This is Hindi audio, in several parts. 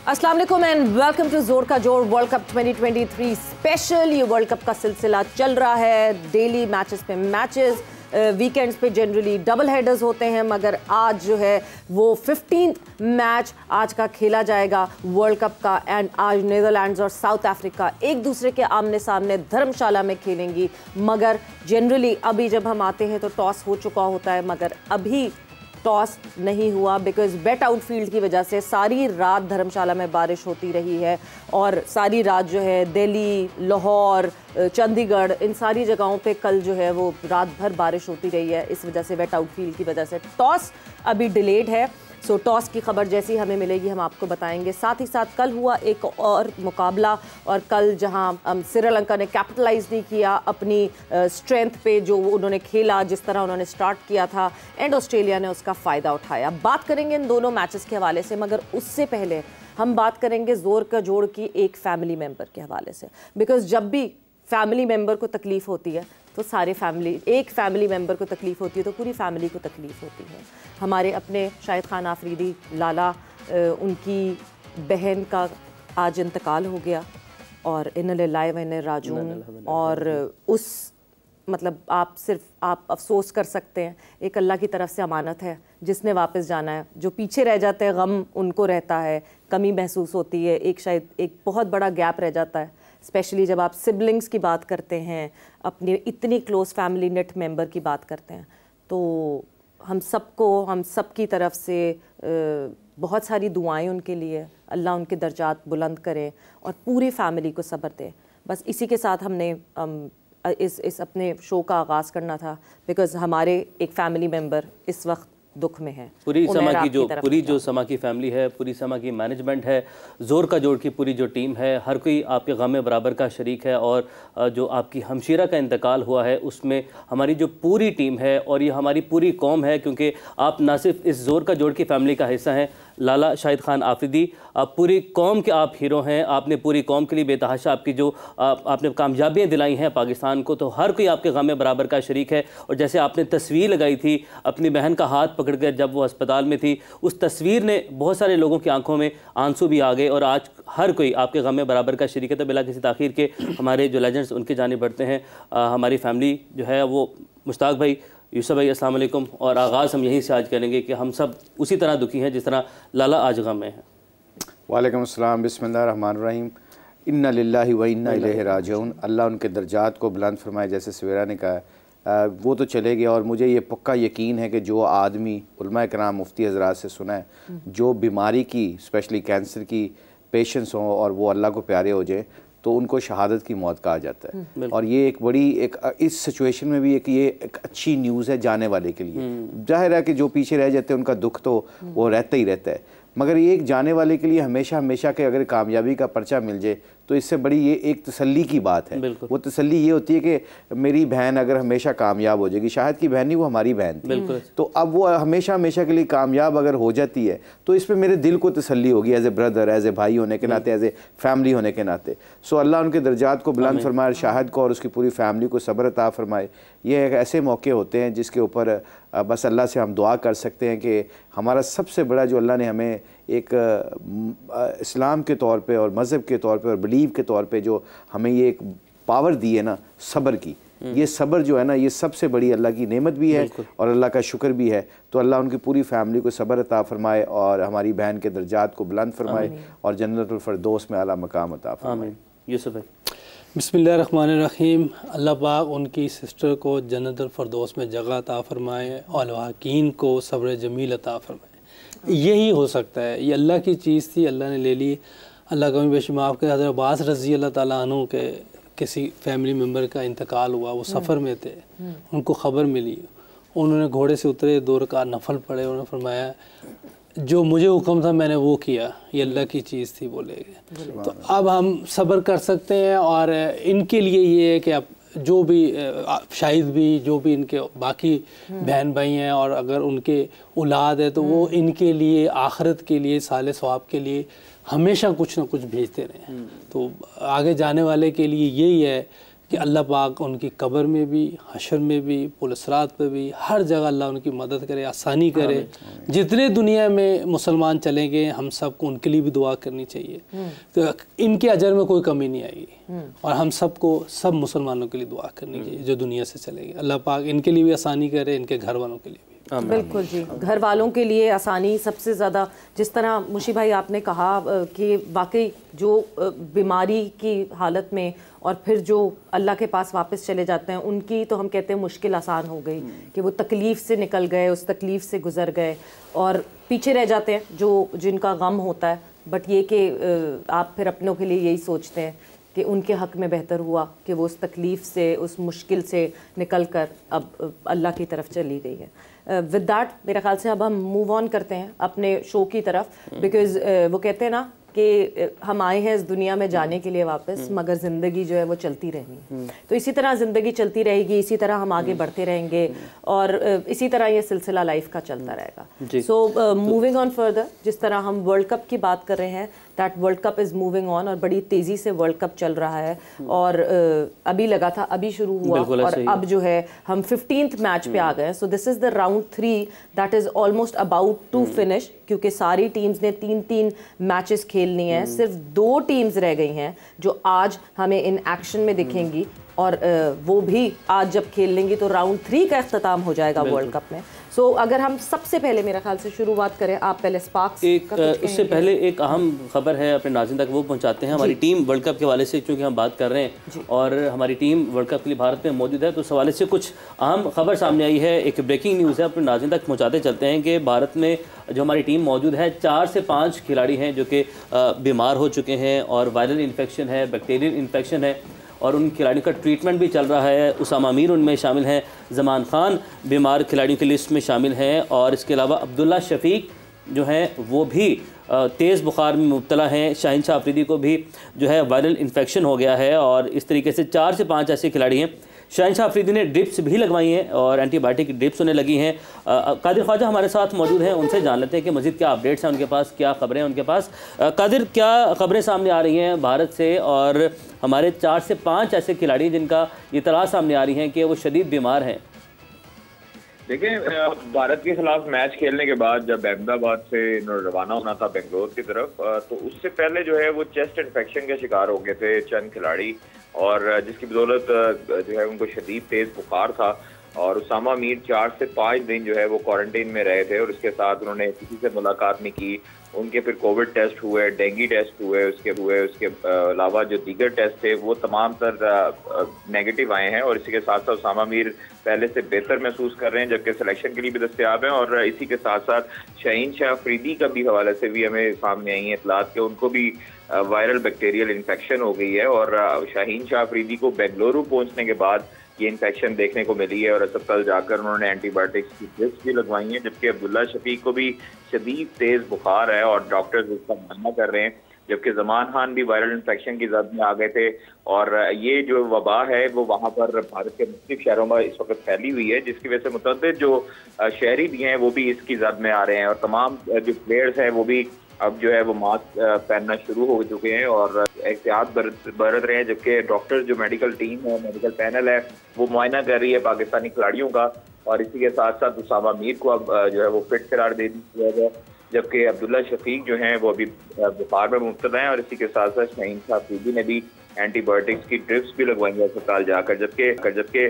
अस्सलाम वालेकुम एंड वेलकम टू जोर का जोर वर्ल्ड कप 2023 स्पेशल। ये वर्ल्ड कप का सिलसिला चल रहा है, डेली मैचेस पे मैचेस, वीकेंड्स पे जनरली डबल हेडर्स होते हैं, मगर आज जो है वो 15th मैच आज का खेला जाएगा वर्ल्ड कप का। एंड आज नीदरलैंड्स और साउथ अफ्रीका एक दूसरे के आमने सामने धर्मशाला में खेलेंगी। मगर जनरली अभी जब हम आते हैं तो टॉस हो चुका होता है, मगर अभी टॉस नहीं हुआ बिकॉज वेट आउटफील्ड की वजह से सारी रात धर्मशाला में बारिश होती रही है। और सारी रात जो है दिल्ली, लाहौर, चंडीगढ़, इन सारी जगहों पे कल जो है वो रात भर बारिश होती रही है। इस वजह से वेट आउटफील्ड की वजह से टॉस अभी डिलेड है। सो टॉस की खबर जैसी हमें मिलेगी हम आपको बताएंगे। साथ ही साथ कल हुआ एक और मुकाबला, और कल जहां श्रीलंका ने कैपिटलाइज नहीं किया अपनी स्ट्रेंथ पे, जो उन्होंने खेला, जिस तरह उन्होंने स्टार्ट किया था, एंड ऑस्ट्रेलिया ने उसका फ़ायदा उठाया। बात करेंगे इन दोनों मैचेस के हवाले से, मगर उससे पहले हम बात करेंगे जोर का जोड़ की एक फैमिली मेम्बर के हवाले से। बिकॉज जब भी फैमिली मेम्बर को तकलीफ़ होती है तो सारे एक फैमिली मेम्बर को तकलीफ़ होती है तो पूरी फैमिली को तकलीफ़ होती है। हमारे अपने शाहिद खान आफरीदी लाला, उनकी बहन का आज इंतकाल हो गया, और इन्ना लिल्लाहि व इन्ना इलैहि राजिऊन। और उस मतलब आप अफसोस कर सकते हैं, एक अल्लाह की तरफ से अमानत है जिसने वापस जाना है। जो पीछे रह जाते हैं गम उनको रहता है, कमी महसूस होती है, एक बहुत बड़ा गैप रह जाता है, स्पेशली जब आप सिबलिंग्स की बात करते हैं, अपनी इतनी क्लोज फैमिली नेट मेंबर की बात करते हैं। तो हम सबकी तरफ से बहुत सारी दुआएं उनके लिए, अल्लाह उनके दर्जात बुलंद करे और पूरी फैमिली को सब्र दे। बस इसी के साथ हमने इस अपने शो का आगाज़ करना था, बिकॉज़ हमारे एक फैमिली मेम्बर इस वक्त दुख में है। पूरी जो समा की फैमिली है, पूरी समा की मैनेजमेंट है, जोर का जोड़ की पूरी जो टीम है, हर कोई आपके गम में बराबर का शरीक है। और जो आपकी हमशीरा का इंतकाल हुआ है उसमें हमारी जो पूरी टीम है और ये हमारी पूरी कौम है, क्योंकि आप ना सिर्फ इस जोर का जोड़ की फैमिली का हिस्सा हैं, लाला शाहिद खान आफरीदी, आप पूरी कौम के आप हीरो हैं। आपने पूरी कौम के लिए बेतहाशा आपकी जो आपने कामयाबियाँ दिलाई हैं पाकिस्तान को, तो हर कोई आपके गम में बराबर का शरीक है। और जैसे आपने तस्वीर लगाई थी अपनी बहन का हाथ पकड़कर जब वो अस्पताल में थी, उस तस्वीर ने बहुत सारे लोगों की आंखों में आंसू भी आ गए, और आज हर कोई आपके गम में बराबर का शरीक है। तो बिला किसी ताख़ीर के हमारे जो लेजेंड्स उनकी जानिब बढ़ते हैं। हमारी फैमिली जो है वो मुश्ताक भाई, यूसुफ भाई, अस्सलाम वालेकुम। और आगाज़ हम यहीं से आज करेंगे कि हम सब उसी तरह दुखी हैं जिस तरह लाला आज गम में हैं। वालेकुम अस्सलाम, बिस्मिल्लाहिर रहमानिर रहीम, इन्ना लिल्लाहि व इन्ना इलैहि राजिऊन। अल्लाह उनके दर्जात को बुलंद फरमाए। जैसे सवेरा ने कहा, वो तो चले गए, और मुझे ये पक्का यकीन है कि जो आदमी उलमा कराम मुफ्ती हज़रात से सुना है, जो बीमारी की स्पेशली कैंसर की पेशेंट्स हों और वो अल्लाह को प्यारे हो जाए, तो उनको शहादत की मौत कहा जाता है। और ये एक बड़ी इस सिचुएशन में भी एक अच्छी न्यूज़ है जाने वाले के लिए। जाहिर है कि जो पीछे रह जाते हैं उनका दुख तो वो रहता ही रहता है, मगर ये एक जाने वाले के लिए हमेशा के अगर कामयाबी का पर्चा मिल जाए तो इससे बड़ी ये एक तसल्ली की बात है। वो तसल्ली ये होती है कि मेरी बहन अगर हमेशा कामयाब हो जाएगी, शायद की बहन नहीं, वो हमारी बहन थी, तो अब वो हमेशा के लिए कामयाब अगर हो जाती है तो इसमें मेरे दिल को तसल्ली होगी, as a brother, as a भाई होने के नाते, एज ए फैमिली होने के नाते। सो अल्लाह उनके दर्जात को बुलंद फरमाए, शाहिद को और उसकी पूरी फैमिली को सब्र अता फरमाए। ये एक ऐसे मौके होते हैं जिसके ऊपर बस अल्लाह से हम दुआ कर सकते हैं कि हमारा सबसे बड़ा जो अल्लाह ने हमें एक इस्लाम के तौर पे और मज़हब के तौर पे और बिलीव के तौर पे जो हमें ये एक पावर दी है ना सब्र की, ये सब्र जो है ना, ये सबसे बड़ी अल्लाह की नेमत भी है और अल्लाह का शुक्र भी है। तो अल्लाह उनकी पूरी फैमिली को सब्र अता फरमाए और हमारी बहन के दर्जात को बुलंद फरमाए और जन्नतुल फिरदौस में आला मकाम अता फरमाए। यूसुफ भाई, बिस्मिल्लाहिर्रहमानिर्रहीम। अल्लाह पाक उनकी सिस्टर को जन्नतुल फिरदौस में जगह अता फरमाए और वाक़ईन को सब्र जमील अता फरमाए। यही हो सकता है, ये अल्लाह की चीज़ थी, अल्लाह ने ले ली। अल्लाह कभी बेशुमार के हज़रत अब्बास रज़ी अल्लाह ताला अन्हु के किसी फैमिली मेम्बर का इंतकाल हुआ, वो सफ़र में थे, उनको ख़बर मिली, उन्होंने घोड़े से उतरे, 2 रकात नफल पढ़े, उन्होंने फरमाया जो मुझे हुक्म था मैंने वो किया, ये अल्लाह की चीज़ थी बोले। तो अब हम सब्र कर सकते हैं, और इनके लिए ये है कि अब जो भी शाहिद भी, जो भी इनके बाकी बहन भाई हैं, और अगर उनके औलाद है तो वो इनके लिए आखिरत के लिए साले सवाब के लिए हमेशा कुछ ना कुछ भेजते रहें। तो आगे जाने वाले के लिए यही है कि अल्लाह पाक उनकी कब्र में भी, हशर में भी, पुलसरात पे भी, हर जगह अल्लाह उनकी मदद करे, आसानी करे। जितने दुनिया में मुसलमान चलेंगे हम सबको उनके लिए भी दुआ करनी चाहिए, तो इनके अजर में कोई कमी नहीं आएगी। और हम सबको, सब मुसलमानों के लिए दुआ करनी चाहिए जो दुनिया से चलेंगे। अल्लाह पाक इनके लिए भी आसानी करे, इनके घर वालों के लिए भी। बिल्कुल जी, घर वालों के लिए आसानी सबसे ज़्यादा। जिस तरह मुशी भाई आपने कहा कि वाकई जो बीमारी की हालत में और फिर जो अल्लाह के पास वापस चले जाते हैं, उनकी तो हम कहते हैं मुश्किल आसान हो गई कि वो तकलीफ़ से निकल गए, उस तकलीफ़ से गुज़र गए और पीछे रह जाते हैं जो जिनका गम होता है। बट ये कि आप फिर अपनों के लिए यही सोचते हैं कि उनके हक़ में बेहतर हुआ कि वो उस तकलीफ़ से, उस मुश्किल से निकल कर अब अल्लाह की तरफ चली गई है। विद दैट मेरे ख्याल से अब हम मूव ऑन करते हैं अपने शो की तरफ, बिकॉज़ वो कहते हैं ना कि हम आए हैं इस दुनिया में जाने के लिए वापस, मगर ज़िंदगी जो है वो चलती रहनी। तो इसी तरह ज़िंदगी चलती रहेगी, इसी तरह हम आगे बढ़ते रहेंगे और इसी तरह ये सिलसिला लाइफ का चलता रहेगा। सो मूविंग ऑन फर्दर, जिस तरह हम वर्ल्ड कप की बात कर रहे हैं, that world cup is moving on और बड़ी तेज़ी से वर्ल्ड कप चल रहा है। और अभी लगा था, अभी शुरू हुआ और अब जो है हम 15th मैच पे आ गए। So this is the round 3 that is almost about to finish, क्योंकि सारी टीम्स ने 3-3 मैचेस खेलनी है। सिर्फ 2 टीम्स रह गई हैं जो आज हमें इन एक्शन में दिखेंगी और वो भी आज जब खेल लेंगी तो राउंड 3 का इख्तिताम हो जाएगा वर्ल्ड कप में। सो अगर हम सबसे पहले मेरे ख्याल से शुरुआत करें, आप पहले स्पार्क्स उससे पहले एक अहम खबर है अपने नाज़रीन तक, वो पहुंचाते हैं। हमारी टीम वर्ल्ड कप के हवाले से क्योंकि हम बात कर रहे हैं और हमारी टीम वर्ल्ड कप के लिए भारत में मौजूद है, तो उस हवाले से कुछ अहम खबर सामने आई है। एक ब्रेकिंग न्यूज़ है, अपने नाज़रीन तक पहुँचाते चलते हैं कि भारत में जो हमारी टीम मौजूद है 4 से 5 खिलाड़ी हैं जो कि बीमार हो चुके हैं और वायरल इन्फेक्शन है, बैक्टीरियल इन्फेक्शन है और उन खिलाड़ियों का ट्रीटमेंट भी चल रहा है। उसामा मीर उनमें शामिल हैं, ज़मान खान बीमार खिलाड़ियों की लिस्ट में शामिल हैं और इसके अलावा अब्दुल्ला शफीक जो हैं वो भी तेज़ बुखार में मुब्तला हैं। शाहीन शाह अफरीदी को भी जो है वायरल इन्फेक्शन हो गया है और इस तरीके से 4 से 5 ऐसे खिलाड़ी हैं। शाहीन शाह अफरीदी ने ड्रिप्स भी लगवाई हैं और एंटीबायोटिक ड्रिप्स उन्हें लगी हैं। कादिर ख्वाजा हमारे साथ मौजूद हैं, उनसे जान लेते हैं कि मज़ीद क्या अपडेट्स हैं उनके पास, क्या खबरें हैं उनके पास। कादिर, क्या खबरें सामने आ रही हैं भारत से और हमारे 4 से 5 ऐसे खिलाड़ी जिनका इतला सामने आ रही हैं कि वो शदीद बीमार हैं? देखिए, भारत के खिलाफ मैच खेलने के बाद जब अहमदाबाद से रवाना होना था बेंगलोर की तरफ, तो उससे पहले जो है वो चेस्ट इन्फेक्शन के शिकार हो गए थे चंद खिलाड़ी और जिसकी बदौलत जो है उनको शदीद तेज बुखार था और उसामा मीर 4 से 5 दिन जो है वो क्वारंटीन में रहे थे और उसके साथ उन्होंने किसी से मुलाकात नहीं की। उनके फिर कोविड टेस्ट हुए, डेंगू टेस्ट हुए, उसके अलावा जो दीगर टेस्ट थे वो तमाम तर नेगेटिव आए हैं और इसी के साथ साथ उसामा मीर पहले से बेहतर महसूस कर रहे हैं जबकि सिलेक्शन के लिए भी दस्तयाब हैं। और इसी के साथ साथ शाहीन शाह अफरीदी का भी हवाले से भी हमें सामने आई है इतलात कि उनको भी वायरल बैक्टीरियल इन्फेक्शन हो गई है और शाहीन शाह अफरीदी को बेंगलुरु पहुंचने के बाद ये इन्फेक्शन देखने को मिली है और अस्पताल जाकर उन्होंने एंटीबायोटिक्स की ड्रिप्स भी लगवाई हैं। जबकि अब्दुल्ला शफीक को भी शदीद तेज बुखार है और डॉक्टर्स इसका मानना कर रहे हैं। जबकि ज़मान खान भी वायरल इन्फेक्शन की जद में आ गए थे और ये जो वबा है वो वहाँ पर भारत के मुख्तलिफ शहरों में इस वक्त फैली हुई है, जिसकी वजह से मुतअद्दिद जो शहरी भी हैं वो भी इसकी जद में आ रहे हैं और तमाम जो प्लेयर्स हैं वो भी अब जो है वो मास्क पहनना शुरू हो चुके हैं और एहतियात बरत रहे हैं। जबकि डॉक्टर्स जो मेडिकल टीम है, मेडिकल पैनल है, वो मुआयना कर रही है पाकिस्तानी खिलाड़ियों का और इसी के साथ साथ उसामा मीर को अब जो है वो फिट करार दे दिया गया। जबकि अब्दुल्ला शफीक जो हैं वो अभी बुखार में मुब्तला हैं और इसी के साथ साथ शाहीन शाह अफरीदी ने भी एंटीबायोटिक्स की ड्रिप्स भी लगवाई है अस्पताल जाकर। जबकि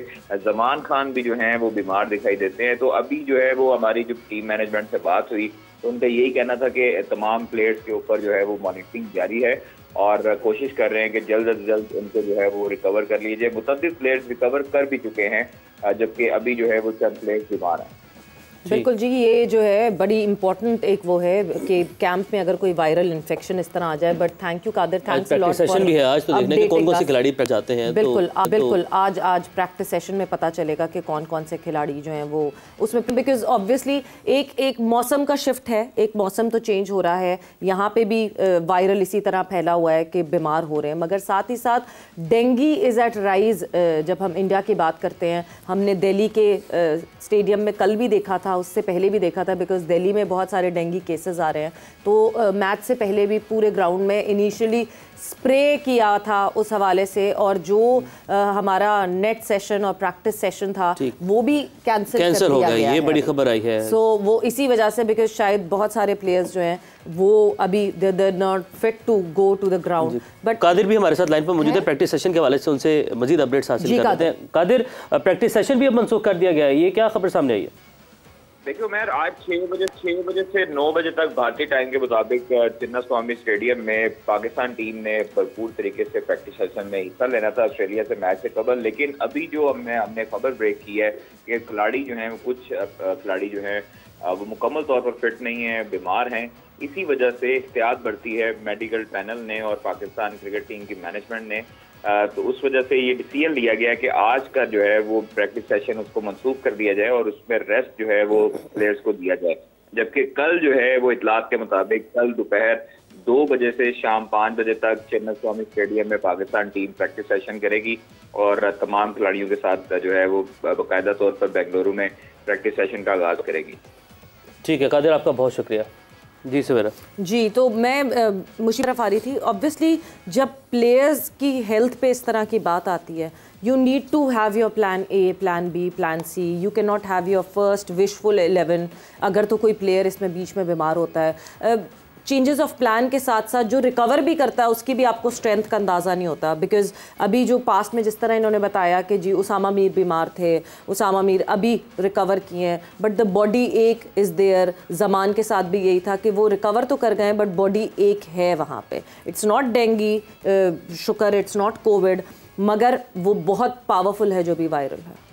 ज़मान खान भी जो हैं वो बीमार दिखाई देते हैं। तो अभी जो है वो हमारी जो टीम मैनेजमेंट से बात हुई तो उनका यही कहना था कि तमाम प्लेयर्स के ऊपर जो है वो मॉनिटरिंग जारी है और कोशिश कर रहे हैं कि जल्द अज जल्द उनको जो है वो रिकवर कर लीजिए। मुतअद्दिद प्लेयर्स रिकवर कर भी चुके हैं जबकि अभी जो है वो चंद प्लेयर्स बीमार हैं। बिल्कुल जी, ये जो है बड़ी इंपॉर्टेंट एक वो है कि कैंप में अगर कोई वायरल इन्फेक्शन इस तरह आ जाए। But thank you Qadir, thanks a lot for session भी है आज, तो देखने के कौन-कौन से खिलाड़ी जाते हैं। बिल्कुल बिल्कुल आज प्रैक्टिस सेशन में पता चलेगा कि कौन कौन से खिलाड़ी जो हैं वो उसमें, बिकॉज ऑब्वियसली एक मौसम का शिफ्ट है, एक मौसम तो चेंज हो रहा है। यहाँ पे भी वायरल इसी तरह फैला हुआ है कि बीमार हो रहे हैं, मगर साथ ही साथ डेंगू इज़ एट राइज। जब हम इंडिया की बात करते हैं, हमने दिल्ली के स्टेडियम में कल भी देखा था उससे पहले भी देखा था, बिकॉज दिल्ली में बहुत सारे डेंगू केसेस आ रहे हैं, तो मैच से पहले भी पूरे ग्राउंड में इनिशियली स्प्रे किया था उस हवाले से, और जो हमारा नेट सेशन और प्रैक्टिस सेशन था वो भी कैंसिल हो गया। ये बड़ी खबर आई है। सो वो इसी वजह से, बिकॉज शायद बहुत सारे प्लेयर्स जो हैं वो अभी they not fit to go to the ground. But Qadir भी हमारे साथ लाइन पर मौजूद है, प्रैक्टिस सेशन के हवाले से उनसे मजीद अपडेट्स हासिल करते हैं। कादिर, प्रैक्टिस सेशन भी अब मनसूख कर दिया गया है, ये क्या खबर सामने आई है? देखिए उमर, आज 6 बजे से 9 बजे तक भारतीय टाइम के मुताबिक चिन्नास्वामी स्टेडियम में पाकिस्तान टीम ने भरपूर तरीके से प्रैक्टिस सेशन में हिस्सा लेना था ऑस्ट्रेलिया से मैच से कबल। लेकिन अभी जो हमने खबर ब्रेक की है कि खिलाड़ी जो हैं, कुछ खिलाड़ी जो हैं वो मुकम्मल तौर पर फिट नहीं है, बीमार हैं। इसी वजह से एहतियात बरती है मेडिकल पैनल ने और पाकिस्तान क्रिकेट टीम की मैनेजमेंट ने। तो उस वजह से ये डिसीजन लिया गया कि आज का जो है वो प्रैक्टिस सेशन उसको मंसूख कर दिया जाए और उसमें रेस्ट जो है वो प्लेयर्स को दिया जाए। जबकि कल जो है वो इतलात के मुताबिक कल दोपहर 2 बजे से शाम 5 बजे तक चिन्नास्वामी स्टेडियम में पाकिस्तान टीम प्रैक्टिस सेशन करेगी और तमाम खिलाड़ियों के साथ जो है वो बाकायदा तौर पर बेंगलुरु में प्रैक्टिस सेशन का आगाज करेगी। ठीक है कादिर, आपका बहुत शुक्रिया। जी सवेरा जी, तो मैं मुझे तरफ आ रही थी, ऑब्वियसली जब प्लेयर्स की हेल्थ पे इस तरह की बात आती है, you need to have your plan A, plan B, plan C. You can not have your first wishful 11 अगर तो कोई प्लेयर इसमें बीच में बीमार होता है। चेंजेस ऑफ प्लान के साथ साथ जो रिकवर भी करता है उसकी भी आपको स्ट्रेंथ का अंदाज़ा नहीं होता, बिकॉज अभी जो पास्ट में जिस तरह इन्होंने बताया कि जी उसामा मीर बीमार थे, उसामा मीर अभी रिकवर किए हैं, बट द बॉडी एक इज़ देयर। जमान के साथ भी यही था कि वो रिकवर तो कर गए बट बॉडी एक है वहाँ पे। इट्स नॉट डेंगू शुक्र, इट्स नॉट कोविड, मगर वो बहुत पावरफुल है जो भी वायरल है।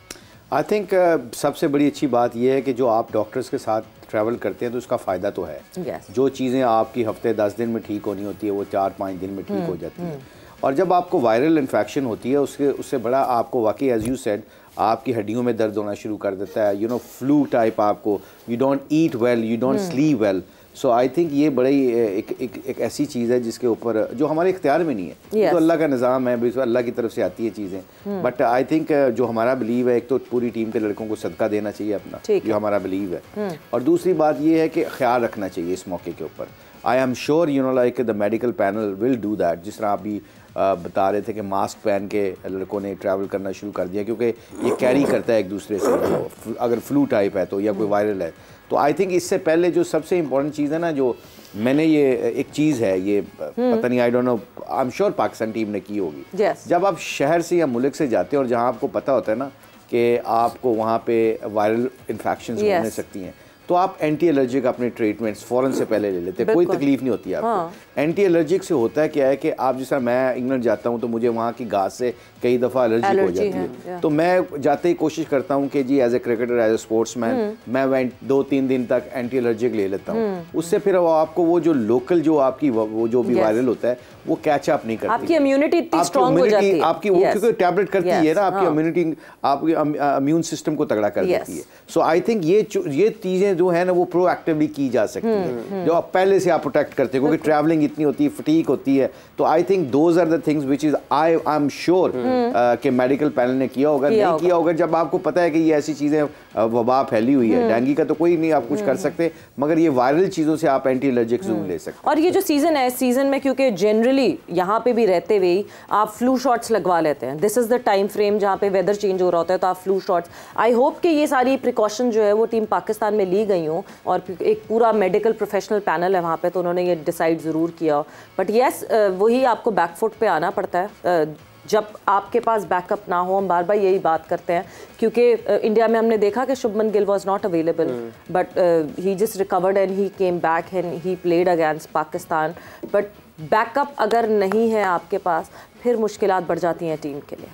आई थिंक सबसे बड़ी अच्छी बात यह है कि जो आप डॉक्टर्स के साथ ट्रैवल करते हैं तो उसका फ़ायदा तो है। जो चीज़ें आपकी हफ्ते 10 दिन में ठीक होनी होती है वो 4-5 दिन में ठीक हो जाती है। और जब आपको वायरल इन्फेक्शन होती है उससे बड़ा आपको वाकई एज यू सेड आपकी हड्डियों में दर्द होना शुरू कर देता है, फ्लू टाइप आपको, you don't eat well, you don't sleep well. So I think ये बड़ी एक ऐसी चीज़ है जिसके ऊपर जो हमारे इख्तियार में नहीं है। तो अल्लाह का निज़ाम है, अल्लाह की तरफ से आती है चीज़ें। बट आई थिंक जो हमारा बिलीव है, एक तो पूरी टीम के लड़कों को सदका देना चाहिए अपना, जो हमारा बिलीव है। और दूसरी बात ये है कि ख्याल रखना चाहिए इस मौके के ऊपर। आई am sure like the medical panel will do that. जिस तरह आप भी बता रहे थे कि मास्क पहन के लड़कों ने ट्रैवल करना शुरू कर दिया, क्योंकि ये कैरी करता है एक दूसरे से, अगर फ्लू टाइप है तो या कोई वायरल है तो आई थिंक इससे पहले जो सबसे इम्पोर्टेंट चीज़ है ना, जो मैंने ये एक चीज़ है, ये पता नहीं, I don't know, I am sure Pakistan team ने की होगी। जब आप शहर से या मुल्क से जाते हैं और जहाँ आपको पता होता है ना कि आपको वहाँ पे वायरल इन्फेक्शंस होने सकती हैं, तो आप एंटी एलर्जिक अपने ट्रीटमेंट्स फ़ौरन से पहले ले लेते हैं, कोई तकलीफ नहीं होती आपको। एंटी एलर्जिक से होता है क्या है कि आप जैसा मैं इंग्लैंड जाता हूँ तो मुझे वहाँ की घास से कई दफ़ा एलर्जी हो जाती है। तो मैं जाते ही कोशिश करता हूँ कि जी as a cricketer, as a sportsman मैं 2-3 दिन तक एंटी एलर्जिक ले लेता हूँ। उससे फिर आपको वो जो लोकल जो आपकी वो जो भी वायरल होता है वो कैच अप नहीं करती, आपकी इम्यूनिटी इतनी स्ट्रांग हो जाती है, आपकी वो क्योंकि टैबलेट करती है ना, आपकी इम्यूनिटी, आपके इम्यून सिस्टम को तगड़ा कर देती है। सो आई थिंक ये चीज़ें जो है ना वो प्रोएक्टिवली की जा सकती है, जो आप पहले से आप प्रोटेक्ट करते हो, क्योंकि ट्रैवलिंग इतनी होती है, फटीक होती है। तो I think those are the things which is I am sure कि मेडिकल पैनल ने किया होगा। नहीं किया होगा, जब आपको पता है कि ये ऐसी चीज़ें वबा फैली हुई है, डेंगू का तो कोई नहीं आप कुछ कर सकते, मगर ये वायरल चीज़ों से आप एंटी एलर्जिक जरूर ले सकते। और ये जो सीज़न है, सीज़न में क्योंकि जनरली यहाँ पे भी रहते हुए आप फ्लू शॉट्स लगवा लेते हैं, this is the time frame जहाँ पे वेदर चेंज हो रहा होता है, तो आप फ्लू शॉट्स, आई होप कि ये सारी प्रिकॉशन जो है वो टीम पाकिस्तान में ली गई हों और एक पूरा मेडिकल प्रोफेशनल पैनल है वहाँ पे, तो उन्होंने ये डिसाइड ज़रूर किया। बट येस, वही आपको बैकफुट पे आना पड़ता है जब आपके पास बैकअप ना हो। हम बार बार यही बात करते हैं, क्योंकि इंडिया में हमने देखा कि Shubman Gill was not available, but he just recovered and he came back and he played against Pakistan. But backup अगर नहीं है आपके पास, फिर मुश्किलात बढ़ जाती हैं टीम के लिए।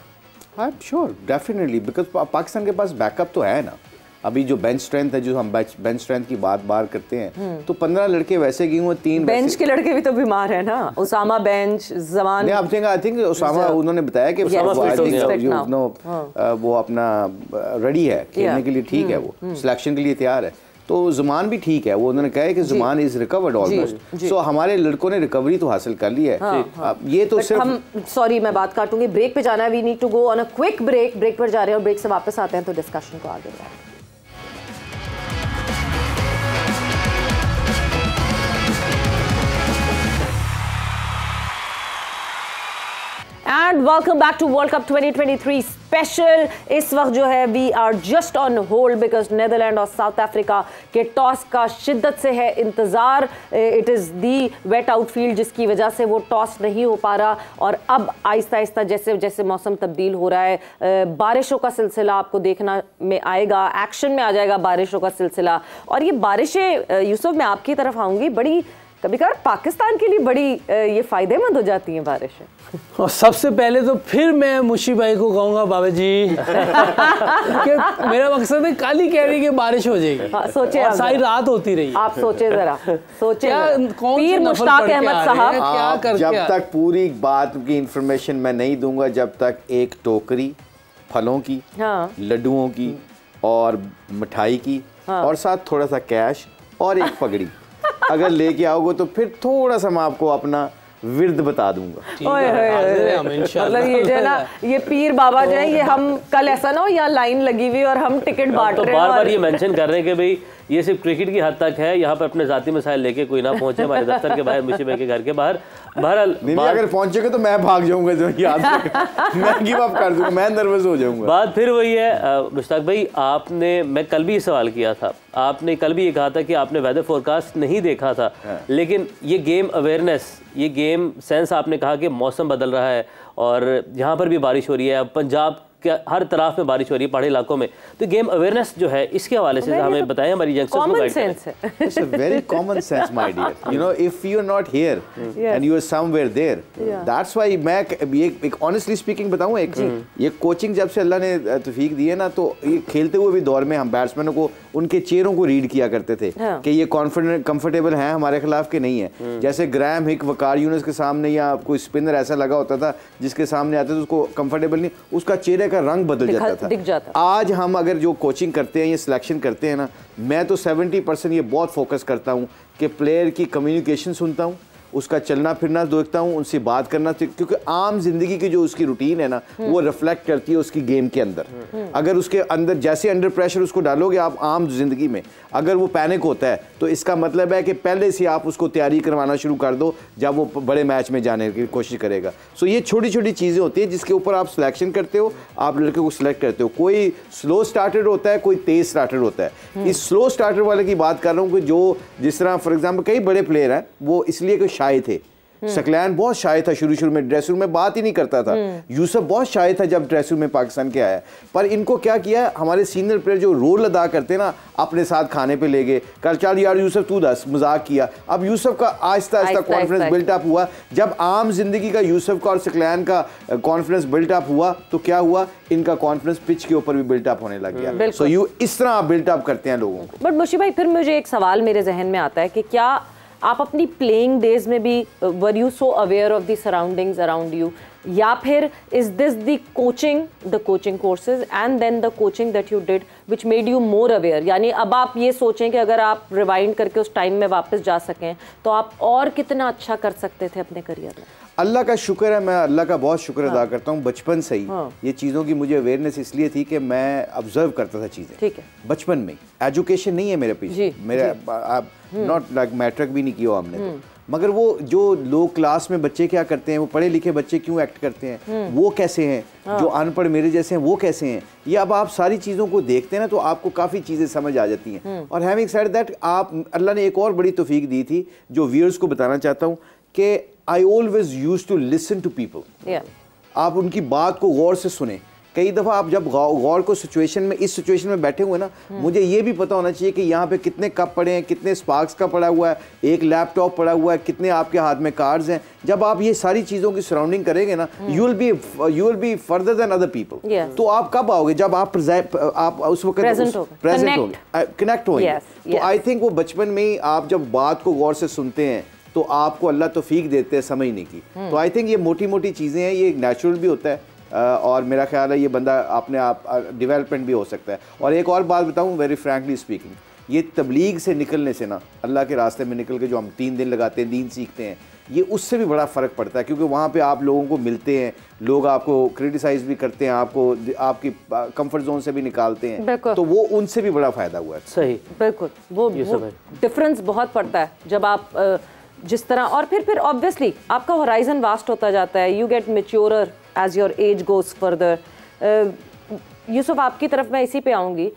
आई am sure definitely, because Pakistan के पास बैकअप तो है ना। अभी जो बेंच स्ट्रेंथ है, जो हम बेंच स्ट्रेंथ की बार करते हैं, तो 15 लड़के वैसे गए हुए, 3 बेंच के लड़के भी तो बीमार है ना, Usama bench, Zaman I think Usama, उन्होंने बताया कि वो अपना रेडी है खेलने के लिए, ठीक है, वो सिलेक्शन के लिए तैयार है। तो जुमान भी ठीक है, वो उन्होंने कहा है कि जुमान इज रिकवर्ड ऑलमोस्ट। सो हमारे लड़कों ने रिकवरी तो हासिल कर ली है। ये तो सिर्फ हम, सॉरी मैं बात काटूंगी, ब्रेक पे जाना है, we need to go on a quick break. Break पर जा रहे हैं और ब्रेक से वापस आते हैं तो डिस्कशन को आगे बढ़ाएंगे। And welcome back to World Cup 2023 special. इस वक्त जो है we are just on hold because Netherlands और साउथ अफ्रीका के टॉस का शिद्दत से है इंतज़ार। It is the wet outfield जिसकी वजह से वो टॉस नहीं हो पा रहा और अब आहिस्ता आहिस्ता जैसे जैसे मौसम तब्दील हो रहा है बारिशों का सिलसिला आपको देखना में आएगा, एक्शन में आ जाएगा बारिशों का सिलसिला। और ये बारिशें यूसुफ मैं आपकी तरफ आऊँगी, बड़ी कभी कभार पाकिस्तान के लिए बड़ी ये फ़ायदेमंद हो जाती हैं बारिशें। और सबसे पहले तो फिर मैं मुशी भाई को कहूँगा बाबा जी कि मेरा मकसद है काली कह रही कि बारिश हो जाएगी। हाँ, सोचे और सारी रात होती रही। आप सोचे जरा, सोचे पीर मुश्ताक अहमद साहब क्या कर जब तक पूरी बात की इंफॉर्मेशन मैं नहीं दूंगा, जब तक एक टोकरी फलों की, हाँ, लड्डुओं की और मिठाई की, हाँ, और साथ थोड़ा सा कैश और एक पगड़ी अगर लेके आओगे तो फिर थोड़ा सा मैं आपको अपना विर्द बता दूंगा। मतलब ये जो है ना, ये पीर बाबा जो है, ये हम कल ऐसा ना हो यहाँ लाइन लगी हुई और हम टिकट बांट तो रहे हैं। बार-बार ये मेंशन कर रहे हैं कि भाई ये सिर्फ क्रिकेट की हद तक है, यहाँ पर अपने जाती मसाइल लेके कोई ना पहुंचे हमारे दफ्तर के बाहर, मुशी भाई के घर के बाहर। बहरहाल नहीं, अगर पहुंचेगे तो मैं भाग जाऊंगा, जो याद मैं गिव अप कर दूंगा, मैं नर्वस हो जाऊंगा। बात फिर वही है मुश्ताक भाई, आपने, मैं कल भी ये सवाल किया था, आपने कल भी ये कहा था कि आपने वेदर फोरकास्ट नहीं देखा था, लेकिन ये गेम अवेयरनेस, ये गेम सेंस, आपने कहा कि मौसम बदल रहा है और यहाँ पर भी बारिश हो रही है, पंजाब क्या हर तरफ में बारिश हो रही है, पहाड़ी इलाकों में, तो गेम अवेयरनेस जो है इसके हवाले से हमें बताएं, हमारी यंगस्टर्स को गाइड करें। It's a very common sense, my dear. You know, if you're not here and you're somewhere there, that's why मैं एक honestly speaking बताऊँ, ये कोचिंग जब से अल्लाह ने तौफीक दी है ना, तो ये खेलते हुए भी दौर में हम बैट्समैनों को उनके चेहरों को रीड किया करते थे कि ये कंफर्टेबल हैं हमारे खिलाफ के नहीं है। जैसे ग्राहम हिक, वकार यूनुस के सामने या कोई स्पिनर ऐसा लगा होता था जिसके सामने आते थे उसको कंफर्टेबल नहीं, उसका चेहरे का रंग बदल जाता था, दिख जाता। आज हम अगर जो कोचिंग करते हैं, ये सिलेक्शन करते हैं ना, मैं तो 70% ये बहुत फोकस करता हूँ कि प्लेयर की कम्युनिकेशन सुनता हूँ, उसका चलना फिरना देखता हूँ, उनसे बात करना, क्योंकि आम जिंदगी की जो उसकी रूटीन है ना, वो रिफ्लेक्ट करती है उसकी गेम के अंदर। अगर उसके अंदर जैसे अंडर प्रेशर उसको डालोगे आप आम जिंदगी में, अगर वो पैनिक होता है तो इसका मतलब है कि पहले से आप उसको तैयारी करवाना शुरू कर दो जब वो बड़े मैच में जाने की कोशिश करेगा। सो ये छोटी छोटी चीज़ें होती हैं जिसके ऊपर आप सिलेक्शन करते हो, आप लड़के को सिलेक्ट करते हो। कोई स्लो स्टार्टर होता है, कोई तेज स्टार्टर होता है। इस स्लो स्टार्टर वाले की बात कर रहा हूँ कि जो जिस तरह फॉर एग्जाम्पल कई बड़े प्लेयर हैं, वो इसलिए कि शाय थे। सकलैन बहुत शाय था शुरू में, ड्रेसिंग रूम में बात ही नहीं करता था। यूसुफ बहुत शाय था जब ड्रेसिंग रूम में पाकिस्तान के आया, पर इनको क्या किया, हमारे सीनियर प्लेयर जो रोल अदा करते ना, अपने साथ खाने पे ले गए, कल चल यार यूसुफ तू दस, मजाक किया। अब यूसुफ का आहिस्ता आहिस्ता कॉन्फिडेंस बिल्टअप हुआ। जब आम जिंदगी का यूसुफ का और सकलैन का कॉन्फिडेंस बिल्टअप हुआ तो क्या हुआ, इनका कॉन्फिडेंस पिच के ऊपर भी बिल्टअप होने लग गया। सो यू इस तरह आप बिल्टअप करते हैं लोगों को। बट मुशी भाई, फिर मुझे एक सवाल मेरे जहन में आता है कि क्या आप अपनी प्लेइंग डेज में भी were you so aware of the surroundings around you, या फिर is this the coaching courses and then the coaching that you did which made you more aware? यानी अब आप ये सोचें कि अगर आप रिवाइंड करके उस टाइम में वापस जा सकें तो आप और कितना अच्छा कर सकते थे अपने करियर में? अल्लाह का शुक्र है, मैं अल्लाह का बहुत शुक्र अदा करता हूँ। बचपन से ही ये चीज़ों की मुझे अवेयरनेस इसलिए थी कि मैं ऑब्जर्व करता था चीज़ें। ठीक है, बचपन में एजुकेशन नहीं है मेरे पीछे, मेरा नॉट लाइक मैट्रिक भी नहीं किया हमने तो, मगर वो जो लो क्लास में बच्चे क्या करते हैं, वो पढ़े लिखे बच्चे क्यों एक्ट करते हैं, वो कैसे हैं, जो अनपढ़ मेरे जैसे हैं वो कैसे हैं, ये अब आप सारी चीज़ों को देखते हैं ना तो आपको काफ़ी चीज़ें समझ आ जाती हैं। और हैविंग सेड दैट, आप अल्लाह ने एक और बड़ी तौफीक दी थी जो व्यूअर्स को बताना चाहता हूँ कि I always use to listen to people. आप उनकी बात को गौर से सुने। कई दफ़ा आप जब गौर को सिचुएशन में, इस सिचुएशन में बैठे हुए ना, मुझे ये भी पता होना चाहिए कि यहाँ पे कितने कप पड़े हैं, कितने स्पार्क्स का पड़ा हुआ है, एक लैपटॉप पड़ा हुआ है, कितने आपके हाथ में कार्ड्स हैं। जब आप ये सारी चीज़ों की सराउंडिंग करेंगे ना, you will be further than other people. तो आप कब आओगे, जब आप उस वक्त प्रेजेंट होंगे, कनेक्ट होंगे। तो आई थिंक वो बचपन में ही आप जब बात को गौर से सुनते हैं तो आपको अल्लाह तौफीक देते हैं समझने की। तो आई थिंक ये मोटी मोटी चीज़ें हैं, ये नेचुरल भी होता है और मेरा ख्याल है ये बंदा अपने आप डेवलपमेंट भी हो सकता है। और एक और बात बताऊं, वेरी फ्रैंकली स्पीकिंग, ये तबलीग से निकलने से ना, अल्लाह के रास्ते में निकल के जो हम 3 दिन लगाते हैं, दीन सीखते हैं, ये उससे भी बड़ा फ़र्क पड़ता है, क्योंकि वहाँ पे आप लोगों को मिलते हैं, लोग आपको क्रिटिसाइज़ भी करते हैं, आपको आपकी कंफर्ट जोन से भी निकालते हैं, तो वो उनसे भी बड़ा फ़ायदा हुआ है। सही, बिल्कुल, वो डिफरेंस बहुत पड़ता है जब आप जिस तरह, और फिर ऑब्वियसली आपका होराइजन वास्ट होता जाता है, you get maturer as your age goes further. Yusuf, आपकी तरफ मैं इसी पे आऊँगी,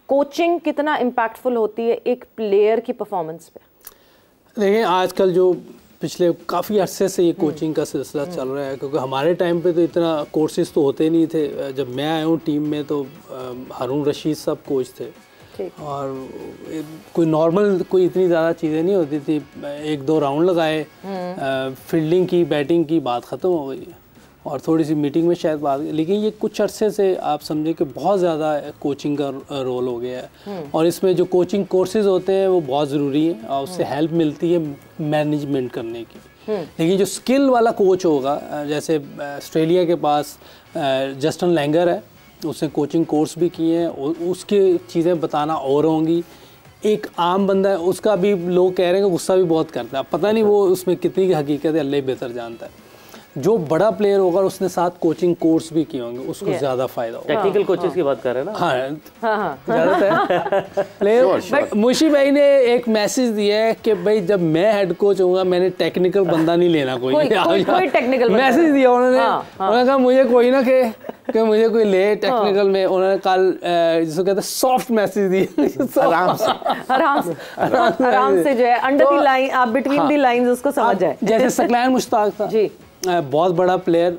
कोचिंग कितना इम्पैक्टफुल होती है एक प्लेयर की परफॉर्मेंस पे? देखिए आजकल जो पिछले काफ़ी अरसे से ये कोचिंग का सिलसिला चल रहा है, क्योंकि हमारे टाइम पे तो इतना कोर्सेज तो होते नहीं थे। जब मैं आया हूँ टीम में तो हारून रशीद साहब कोच थे, और कोई नॉर्मल कोई इतनी ज़्यादा चीज़ें नहीं होती थी। 1-2 राउंड लगाए, फील्डिंग की, बैटिंग की, बात ख़त्म हो गई, और थोड़ी सी मीटिंग में शायद बात। लेकिन ये कुछ अरसे से आप समझे कि बहुत ज़्यादा कोचिंग का रोल हो गया है, और इसमें जो कोचिंग कोर्सेज होते हैं वो बहुत ज़रूरी हैं, और उससे हेल्प मिलती है मैनेजमेंट करने की। लेकिन जो स्किल वाला कोच होगा, जैसे ऑस्ट्रेलिया के पास जस्टिन लैंगर है, उसने कोचिंग कोर्स भी किए हैं, उसकी चीज़ें बताना और होंगी। एक आम बंदा है, उसका भी लोग कह रहे हैं कि गुस्सा भी बहुत करता है, पता नहीं वो उसमें कितनी की हकीकत है, अल्लाह ही बेहतर जानता है। जो बड़ा प्लेयर होगा उसने साथ कोचिंग कोर्स भी किए होंगे, उसको ज़्यादा फायदा होगा। टेक्निकल कोचेस की बात कर रहे हैं ना? हाँ प्लेयर। मुशी भाई ने एक मैसेज दिया है कि भाई जब मैं हेड कोच होऊंगा मैंने टेक्निकल बंदा नहीं लेना, कोई टेक्निकल मैसेज दिया उन्होंने। उन्होंने कहा मुझे कोई ना कि मुझे कोई ले टेक्निकल में। उन्होंने कल जिसको कहते हैं सॉफ्ट मैसेज दिए, आराम से जो है अंडर द लाइन, आप बिटवीन द लाइंस उसको समझ जाए। जैसे सकलैन मुश्ताक था जी, बहुत बड़ा प्लेयर,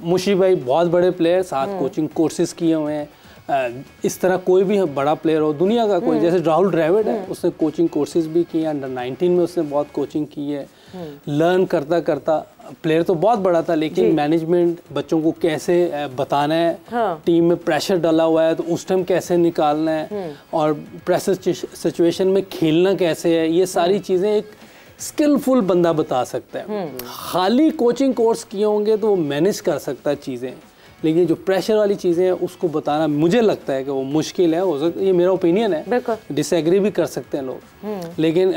मुशी भाई बहुत बड़े प्लेयर, साथ कोचिंग कोर्सेज किए हुए हैं। इस तरह कोई भी बड़ा प्लेयर हो दुनिया का, कोई जैसे राहुल द्रविड़ है, उसने कोचिंग कोर्सेज भी किए, अंडर 19 में उसने बहुत कोचिंग की है। लर्न करता करता प्लेयर तो बहुत बड़ा था, लेकिन मैनेजमेंट, बच्चों को कैसे बताना है, टीम में प्रेशर डाला हुआ है तो उस टाइम कैसे निकालना है, और प्रेशर सिचुएशन में खेलना कैसे है, ये सारी चीज़ें एक स्किलफुल बंदा बता सकता है। खाली कोचिंग कोर्स किए होंगे तो वो मैनेज कर सकता है चीज़ें, लेकिन जो प्रेशर वाली चीज़ें हैं उसको बताना मुझे लगता है कि वो मुश्किल है। हो सकता है, ये मेरा ओपिनियन है, डिसएग्री भी कर सकते हैं लोग, लेकिन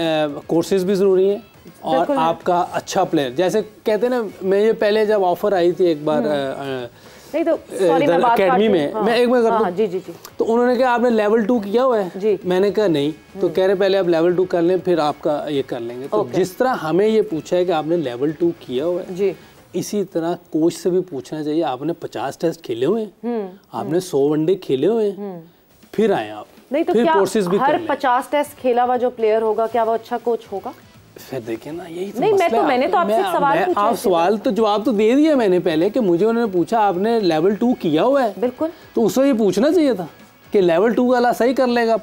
कोर्सेज भी ज़रूरी हैं, और आपका अच्छा प्लेयर, जैसे कहते हैं ना, मैं ये पहले जब ऑफर आई थी एक बार नहीं तो अकेडमी में, मैं एक बार करता हूँ जी जी जी, तो उन्होंने कहा आपने लेवल 2 किया हुआ है जी? मैंने कहा नहीं, तो कह रहे पहले आप लेवल 2 कर लें फिर आपका ये कर लेंगे। तो जिस तरह हमें ये पूछा है कि आपने लेवल 2 किया हुआ है जी, इसी तरह कोच से भी पूछना चाहिए आपने 50 टेस्ट खेले हुए हैं, आपने 100 वनडे खेले हुए हैं, फिर आए आप। नहीं तो क्या हर 50 टेस्ट खेला हुआ जो प्लेयर होगा क्या वो अच्छा कोच होगा? फिर देखिए ना, यही तो नहीं, मैंने तो आपसे सवाल पूछा। आप सवाल तो जवाब तो दे दिया मैंने पहले, कि मुझे उन्होंने पूछा आपने लेवल 2 किया हुआ है, बिल्कुल, तो उससे ये पूछना चाहिए था कि लेवल 2 वाला सही कर लेगा,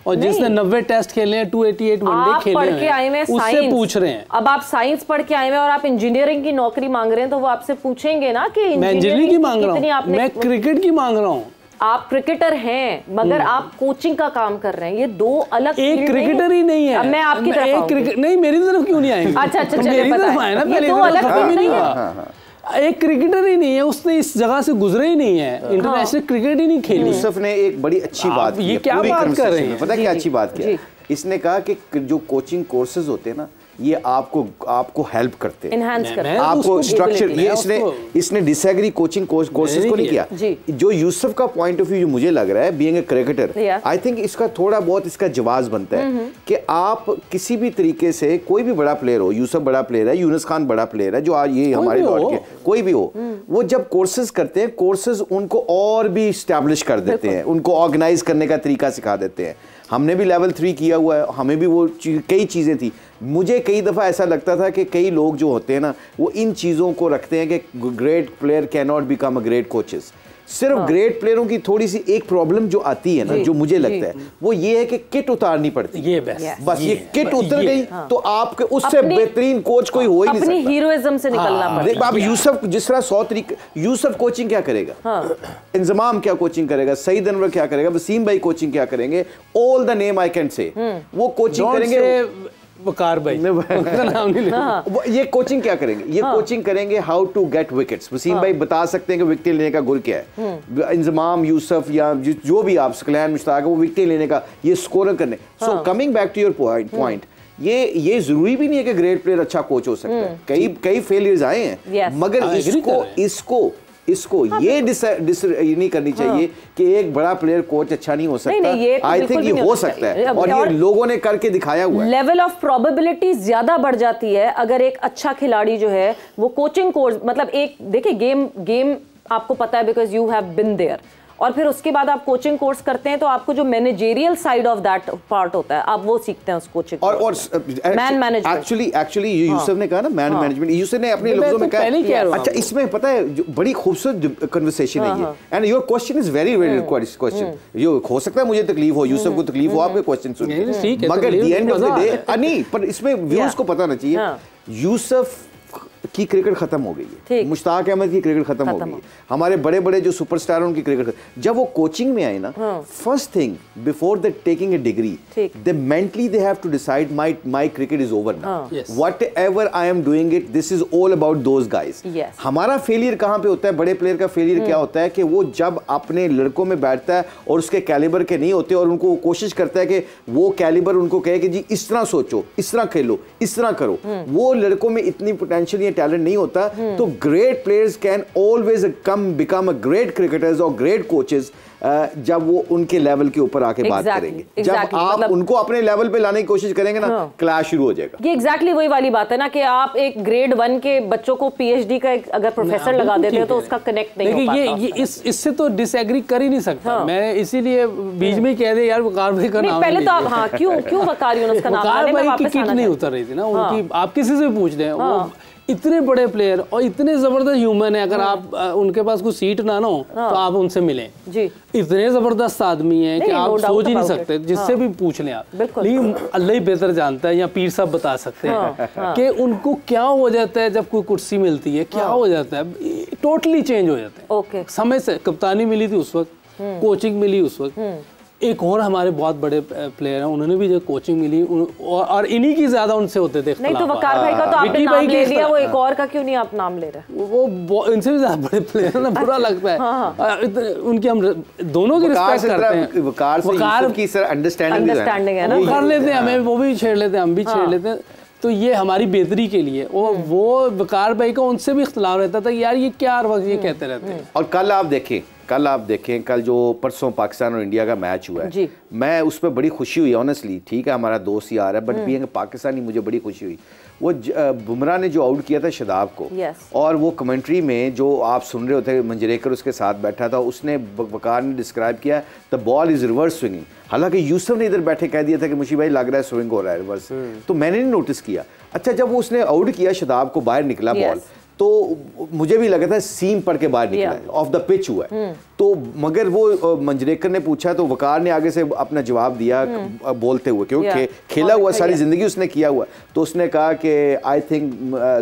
और जिसने 90 टेस्ट खेले हैं, 288 वनडे खेले हैं, उससे पूछ रहे हैं। अब आप साइंस पढ़ के आए हैं और आप इंजीनियरिंग की नौकरी मांग रहे हैं, तो वो आपसे पूछेंगे ना कि मैं इंजीनियरिंग की मांग रहा हूँ, मैं क्रिकेट की मांग रहा हूँ। आप क्रिकेटर हैं मगर आप कोचिंग का काम कर रहे हैं, ये दो अलग। एक क्रिकेटर ही नहीं है। अब मैं आपकी तरफ नहीं, मेरी तरफ क्यों नहीं आएंगे? अच्छा, मेरी तरफ आए ना, ये दो अलग नहीं है। एक क्रिकेटर ही नहीं है, उसने इस जगह से गुजरे ही नहीं है, इंटरनेशनल क्रिकेट ही नहीं खेली। यूसुफ ने एक बड़ी अच्छी बात की, ये क्या बात कर रहे हैं? पता क्या अच्छी बात की? इसने कहा कि जो कोचिंग कोर्सेज होते हैं ना, ये आपको हेल्प करते हैं, एनहांस करते हैं, आपको स्ट्रक्चर। ये इसने डिसएग्री कोचिंग कोर्सेज को नहीं किया। जो यूसुफ का पॉइंट ऑफ व्यू जो मुझे लग रहा है, being a cricketer, I think इसका थोड़ा बहुत इसका जवाब बनता है कि आप किसी भी तरीके से, कोई भी बड़ा प्लेयर हो, यूसुफ बड़ा प्लेयर है, यूनुस खान बड़ा प्लेयर है, जो आज ये हमारे दौर के कोई भी हो, वो जब कोर्सेज करते हैं, कोर्सेज उनको और भी स्टैब्लिश कर देते हैं, उनको ऑर्गेनाइज करने का तरीका सिखा देते हैं। हमने भी लेवल 3 किया हुआ है, हमें भी वो कई चीज़ें थी। मुझे कई दफ़ा ऐसा लगता था कि कई लोग जो होते हैं ना, वो इन चीज़ों को रखते हैं कि great player can not become a great coaches. सिर्फ ग्रेट प्लेयरों की थोड़ी सी एक प्रॉब्लम जो आती है ना, जो मुझे लगता है वो ये है कि किट उतारनी पड़ती है। बस ये किट उतर गई तो आपके उससे बेहतरीन कोच कोई हो ही नहीं सकता। अपनी हीरोइज्म से निकलना पड़ेगा। आप यूसुफ जिस तरह 100 तरीके, यूसुफ कोचिंग क्या करेगा, इंजमाम क्या कोचिंग करेगा, सईद अनवर क्या करेगा, वसीम भाई कोचिंग क्या करेंगे, all the name I can say, वो कोचिंग करेंगे। वकार भाई नाम नहीं ये कोचिंग क्या करेंगे? ये कोचिंग करेंगे how to get wickets. Wasim भाई बता सकते हैं कि विकेट लेने का गुर क्या है। इंजमाम, यूसुफ या जो भी आप, सकलैन मुश्ताक, वो विकेट लेने का, ये स्कोर करने। So coming back to your point, ये जरूरी भी नहीं है कि ग्रेट प्लेयर अच्छा कोच हो सकता है। कई फेलियर्स आए हैं, मगर इसको ये नहीं करनी चाहिए कि एक बड़ा प्लेयर कोच अच्छा नहीं हो सकता। आई थिंक ये हो सकता है और ये लोगों ने करके दिखाया हुआ है। लेवल ऑफ प्रोबेबिलिटी ज्यादा बढ़ जाती है अगर एक अच्छा खिलाड़ी जो है वो कोचिंग कोर्स, मतलब एक देखिए गेम आपको पता है because you have been there, और फिर उसके बाद आप कोचिंग कोर्स करते हैं तो आपको जो managerial side of that part होता है आप वो सीखते हैं उस कोचिंग और मैन मैनेजमेंट। एक्चुअली यूसुफ ने कहा ना मैन मैनेजमेंट, यूसुफ ने अपने लफ्जों में कहा। अच्छा, इसमें पता है बड़ी खूबसूरत कन्वर्सेशन है ये, and your question is very very question. ये हो सकता है मुझे तकलीफ हो, यूसुफ को तकलीफ हो आपके क्वेश्चन सुन के, मगर the end of the day नहीं, पर इसमें व्यूअर्स को पता होना चाहिए यूसुफ की क्रिकेट खत्म हो गई है, मुश्ताक अहमद की क्रिकेट खत्म हो गई है, हमारे बड़े बड़े जो सुपरस्टार उनकी क्रिकेट जब वो कोचिंग में आए ना, first thing before the taking a degree they mentally they have to decide my cricket is over now, whatever I am doing it this is all about those guys. हमारा फेलियर कहां पे होता है, बड़े प्लेयर का फेलियर क्या होता है कि वो जब अपने लड़कों में बैठता है और उसके कैलिबर के नहीं होते और उनको कोशिश करता है कि वो कैलिबर उनको कहे कि जी इस तरह सोचो, इस तरह खेलो, इस तरह करो, वो लड़कों में इतनी पोटेंशियल या टैलेंट नहीं होता। तो great players can always become a great cricketers और ग्रेट कोचेस जब वो उनके लेवल के ऊपर आके बात करेंगे। जब आप मतलब उनको अपने लेवल पे लाने की कोशिश करेंगे ना, क्लैश शुरू हो जाएगा। ये एग्जैक्टली वही वाली बात है ना कि आप एक ग्रेड 1 के बच्चों को पीएचडी का अगर प्रोफेसर लगा देते हो तो उसका कनेक्ट नहीं हो पाता। ये इससे तो डिसएग्री कर ही नहीं सकता मैं, इसीलिए बीच में कह दे यार वकार भाई का नाम पहले तो आप हाँ क्यों वकार यूनुस का नाम, वकार भाई की किट नहीं उतर रही थी ना उनकी, आप किसी से पूछ रहे हैं, इतने बड़े प्लेयर और इतने जबरदस्त ह्यूमन है, अगर आप उनके पास कोई सीट ना हो तो आप उनसे मिलें जी, इतने जबरदस्त आदमी हैं कि आप सोच ही नहीं सकते, जिससे भी पूछ लें आप, लेकिन अल्लाह ही बेहतर जानता है या पीर साहब बता सकते हैं कि उनको क्या हो जाता है जब कोई कुर्सी मिलती है, क्या हो जाता है, टोटली चेंज हो जाते हैं समय से। कप्तानी मिली थी उस वक्त, कोचिंग मिली उस वक्त, एक और हमारे बहुत बड़े प्लेयर हैं उन्होंने भी जो कोचिंग मिली और इन्हीं की ज्यादा उनसे होते थे। नहीं तो वकार भाई का तो आपने नाम ले लिया, वो एक और का क्यों नहीं आप नाम ले रहे? वो इनसे भी ज्यादा बड़े प्लेयर हैं ना, बुरा लगता है उनकी, हम दोनों की रिस्पेक्ट करते हैं। वकार की सर अंडरस्टैंडिंग है ना, वो कर लेते हैं, हमें वो भी छेड़ लेते हैं, हम भी छेड़ लेते हैं, तो ये हमारी बेहतरी के लिए। और वो वकार भाई का उनसे भी इख्तिलाफ रहता था यार ये क्या हर वक्त ये कहते रहते हैं। और कल आप देखें कल जो परसों पाकिस्तान और इंडिया का मैच हुआ है, मैं उस पर बड़ी खुशी हुई ऑनेस्टली। ठीक है हमारा दोस्त यार है, बट बीइंग पाकिस्तानी मुझे बड़ी खुशी हुई। वो बुमराह ने जो आउट किया था शदाब को, और वो कमेंट्री में जो आप सुन रहे होते मंजरेकर उसके साथ बैठा था, उसने वकार ने डिस्क्राइब किया the ball is reverse swinging. हालांकि यूसुफ ने इधर बैठे कह दिया था कि मुशी भाई लग रहा है स्विंग हो रहा है रिवर्स, तो मैंने नहीं नोटिस किया। अच्छा जब वो उसने आउट किया शदाब को, बाहर निकला बॉल, तो मुझे भी लगा था सीम पड़ के बाहर निकला है, ऑफ द पिच हुआ है। तो मगर वो मंजरेकर ने पूछा तो वकार ने आगे से अपना जवाब दिया बोलते हुए, क्योंकि खेला हुआ सारी जिंदगी उसने किया हुआ, तो उसने कहा कि आई थिंक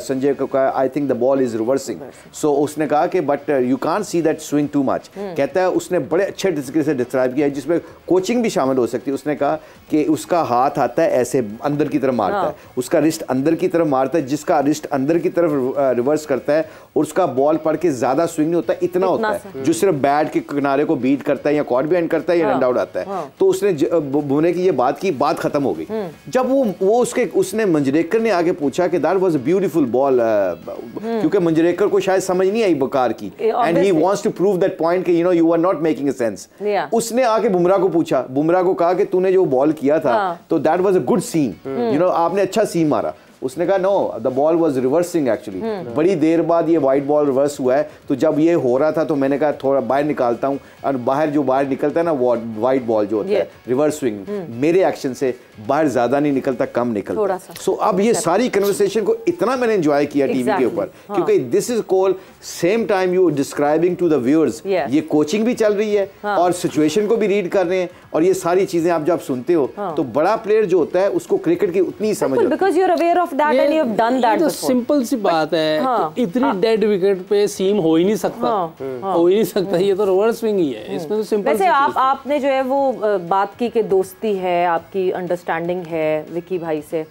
संजय को कहा I think the ball is reversing, so उसने कहा कि but you can't see that swing too much. कहता है उसने बड़े अच्छे तरीके से डिस्क्राइब किया जिसमें कोचिंग भी शामिल हो सकती है। उसने कहा कि उसका हाथ आता है ऐसे अंदर की तरफ मारता है, उसका रिस्ट अंदर की तरफ मारता है, जिसका रिस्ट अंदर की तरफ रिवर्स करता है और उसका बॉल पड़ के ज्यादा स्विंग नहीं होता, इतना होता है जो सिर्फ बैट के किनारे को बीट करता है या कॉर्ड बिहाइंड करता है या रन आउट आता है। तो उसने बुमराह की ये बात की, बात खत्म हो गई। जब वो उसने मंजरेकर ने आगे पूछा कि that was a beautiful ball, क्योंकि मंजरेकर को शायद समझ नहीं आई बकार की, and he wants to prove that point कि you are not making a sense. उसने आके बुमराह को पूछा, बुमराह को कहा कि तूने जो बॉल किया था तो दैट वाज अ गुड सीम, आपने अच्छा सीम मारा। उसने कहा know the ball was reversing actually. बड़ी देर बाद ये वाइट बॉल रिवर्स हुआ है, तो जब ये हो रहा था तो मैंने कहा थोड़ा बाहर निकालता हूँ, और बाहर जो बाहर निकलता है ना वो वाइट बॉल जो होता है रिवर्स स्विंग, मेरे एक्शन से बाहर ज्यादा नहीं निकलता, कम निकलता। सो अब ये सारी कन्वर्सेशन को इतना मैंने एंजॉय किया टीवी के ऊपर, क्योंकि this is called same time you describing to the viewers, ये कोचिंग भी चल रही है और सिचुएशन को भी रीड कर रहे हैं, और ये सारी चीजें आप जब सुनते हो तो बड़ा प्लेयर जो होता है उसको क्रिकेट की उतनी समझ, because you are aware of that and you have done that before. Simple सी बात है, इतनी डेड विकेट पे सीम हो ही नहीं सकता, हो ही नहीं सकता, ये तो रिवर्स स्विंग ही है, इसमें तो सिंपल। वैसे आपने जो है वो बात की कि दोस्ती है, आपकी अंडरस्टैंडिंग है विकी भाई से,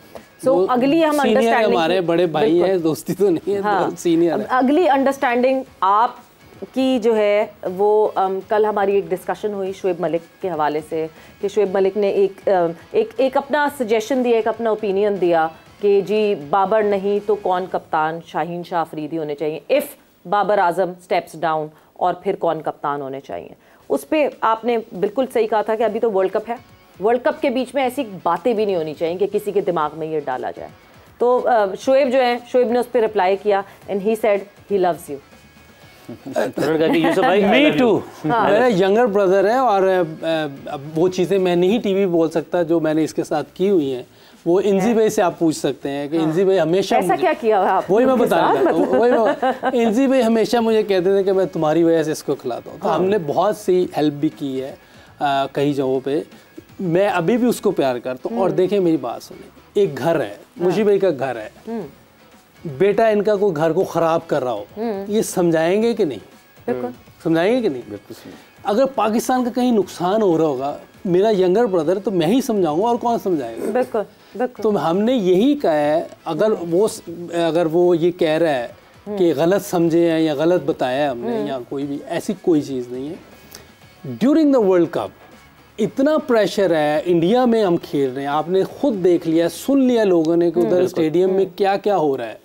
सो अगली हम अंडरस्टैंडिंग, हमारे बड़े भाई है, दोस्ती तो नहीं है, सीनियर है। अगली अंडरस्टैंडिंग आप की जो है वो कल हमारी एक डिस्कशन हुई शुएब मलिक के हवाले से कि शुएब मलिक ने एक अपना सजेशन दिया, एक अपना ओपिनियन दिया कि जी बाबर नहीं तो कौन कप्तान, शाहीन शाह अफरीदी होने चाहिए if Babar Azam steps down और फिर कौन कप्तान होने चाहिए। उस पर आपने बिल्कुल सही कहा था कि अभी तो वर्ल्ड कप है, वर्ल्ड कप के बीच में ऐसी बातें भी नहीं होनी चाहिए कि किसी के दिमाग में ये डाला जाए। तो शोएब जो है, शोएब ने उस पर रिप्लाई किया and he said he loves you. Me too, मेरा यंगर ब्रदर है और वो चीज़ें मैं नहीं टीवी बोल सकता जो मैंने इसके साथ की हुई हैं, वो इंजी भाई से आप पूछ सकते हैं कि इंजी भाई हमेशा ऐसा क्या किया हुआ आपने? वही मैं बताना इंजी भाई हमेशा मुझे कहते थे कि मैं तुम्हारी वजह से इसको खिलाता हूँ। तो हमने बहुत सी हेल्प भी की है कई जगहों पे, मैं अभी भी उसको प्यार करता हूँ। और देखें मेरी बात सुनिए, एक घर है, मुशी भाई का घर है, बेटा इनका कोई घर को खराब कर रहा हो, ये समझाएंगे कि नहीं? समझाएंगे कि नहीं? अगर पाकिस्तान का कहीं नुकसान हो रहा होगा, मेरा यंगर ब्रदर, तो मैं ही समझाऊंगा और कौन समझाएगा? बिल्कुल। तो हमने यही कहा है, अगर वो ये कह रहा है कि गलत समझे हैं या गलत बताया है हमने या कोई भी ऐसी कोई चीज़ नहीं है। ड्यूरिंग द वर्ल्ड कप इतना प्रेशर है, इंडिया में हम खेल रहे हैं, आपने खुद देख लिया, सुन लिया लोगों ने कि उधर स्टेडियम में क्या क्या हो रहा है,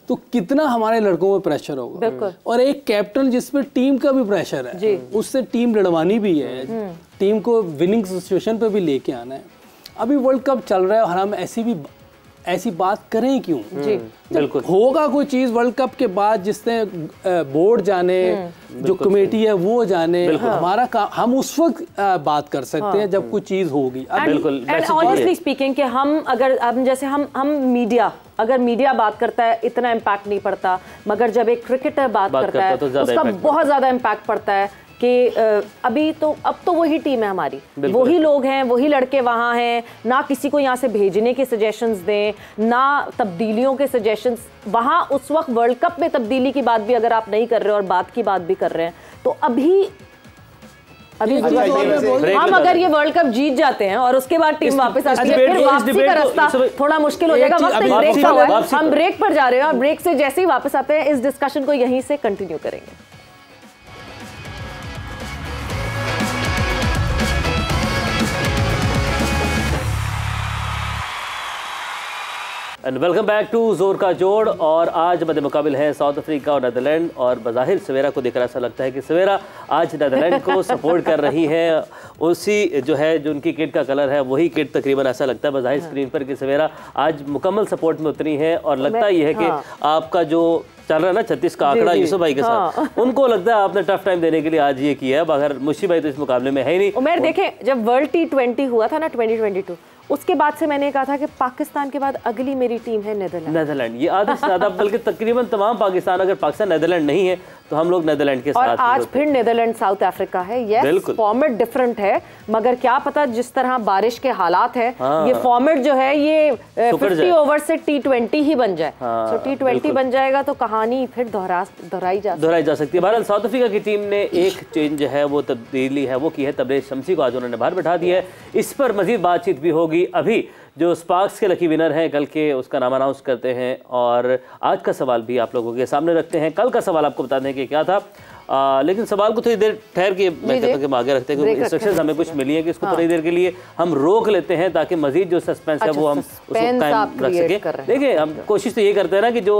तो कितना हमारे लड़कों पे प्रेशर होगा। और एक कैप्टन जिसपे टीम का भी प्रेशर है, उससे टीम लड़वानी भी है, टीम को विनिंग सिचुएशन पे भी लेके आना है। अभी वर्ल्ड कप चल रहा है और हम ऐसी बात करें क्यों? जी बिल्कुल। होगा कोई चीज़ वर्ल्ड कप के बाद जिसने बोर्ड जाने, जो कमेटी है वो जाने, हमारा काम हम उस वक्त बात कर सकते हैं जब कोई चीज़ होगी। बिल्कुल। एंड ऑनेस्टली स्पीकिंग कि हम जैसे हम मीडिया, अगर मीडिया बात करता है इतना इम्पैक्ट नहीं पड़ता, मगर जब एक क्रिकेटर बात करता है उसका बहुत ज़्यादा इम्पैक्ट पड़ता है कि अब तो वही टीम है हमारी, वही लोग हैं, वही लड़के वहाँ हैं, ना किसी को यहाँ से भेजने के सजेशंस दें, ना तब्दीलियों के सजेशंस। वहाँ उस वक्त वर्ल्ड कप में तब्दीली की बात भी अगर आप नहीं कर रहे और बात की बात भी कर रहे हैं, तो अभी हम अगर ये वर्ल्ड कप जीत जाते हैं और उसके बाद टीम वापस आती है, फिर वापसी का रास्ता थोड़ा मुश्किल हो जाएगा। वक्त ब्रेक का हुआ है, हम ब्रेक पर जा रहे हैं और ब्रेक से जैसे ही वापस आते हैं इस डिस्कशन को यहीं से कंटिन्यू करेंगे। एंड वेलकम बैक टू जोर का जोड़। और आज मध्य मुकाबिल है साउथ अफ्रीका और नीदरलैंड। और बज़ाहिर सवेरा को देखकर ऐसा लगता है कि सवेरा आज नीदरलैंड को सपोर्ट कर रही है, उसी जो उनकी किट का कलर है वही किट तकरीबन ऐसा लगता है बज़ाहिर स्क्रीन पर कि सवेरा आज मुकम्मल सपोर्ट में उतरी है। और लगता ये है कि आपका जो चल रहा है ना 36 का आंकड़ा यूसुफ भाई के साथ, उनको लगता है आपने टफ टाइम देने के लिए आज ये किया है, मगर मुशी भाई तो इस मुकाबले में है ही नहीं। उमेर देखें, जब वर्ल्ड T20 हुआ था ना 2022, उसके बाद से मैंने कहा था कि पाकिस्तान के बाद अगली मेरी टीम है नीदरलैंड। ये आधे से ज़्यादा बल्कि तकरीबन तमाम पाकिस्तान, अगर पाकिस्तान नीदरलैंड नहीं है तो हम लोग नीदरलैंड के साथ। और आज फिर नीदरलैंड साउथ अफ्रीका है। यस, फॉर्मेट डिफरेंट है, मगर क्या पता जिस तरह बारिश के हालात है, ये फॉर्मेट जो है ये 50 ओवर से T20 ही बन जाए। तो T20 बन जाएगा तो कहानी फिर दोहराई जा सकती है। बहरहाल साउथ अफ्रीका की टीम ने एक चेंज है, वो तब्दीली है, वो की है तबरेज़ शम्सी को आज उन्होंने बाहर बैठा दिया है। इस पर मजीद बातचीत भी होगी। अभी जो स्पार्क्स के लकी विनर हैं कल के, उसका नाम अनाउंस करते हैं और आज का सवाल भी आप लोगों के सामने रखते हैं। कल का सवाल आपको बता दें कि क्या था, लेकिन सवाल को थोड़ी देर ठहर के मैं कहता हूँ कि आगे रखते हैं, क्योंकि इंस्ट्रक्शंस हमें कुछ मिली है कि इसको थोड़ी देर के लिए हम रोक लेते हैं ताकि मजीद जो सस्पेंस है वो हम उसको कायम रख सकें। देखिए, हम कोशिश तो ये करते हैं ना कि जो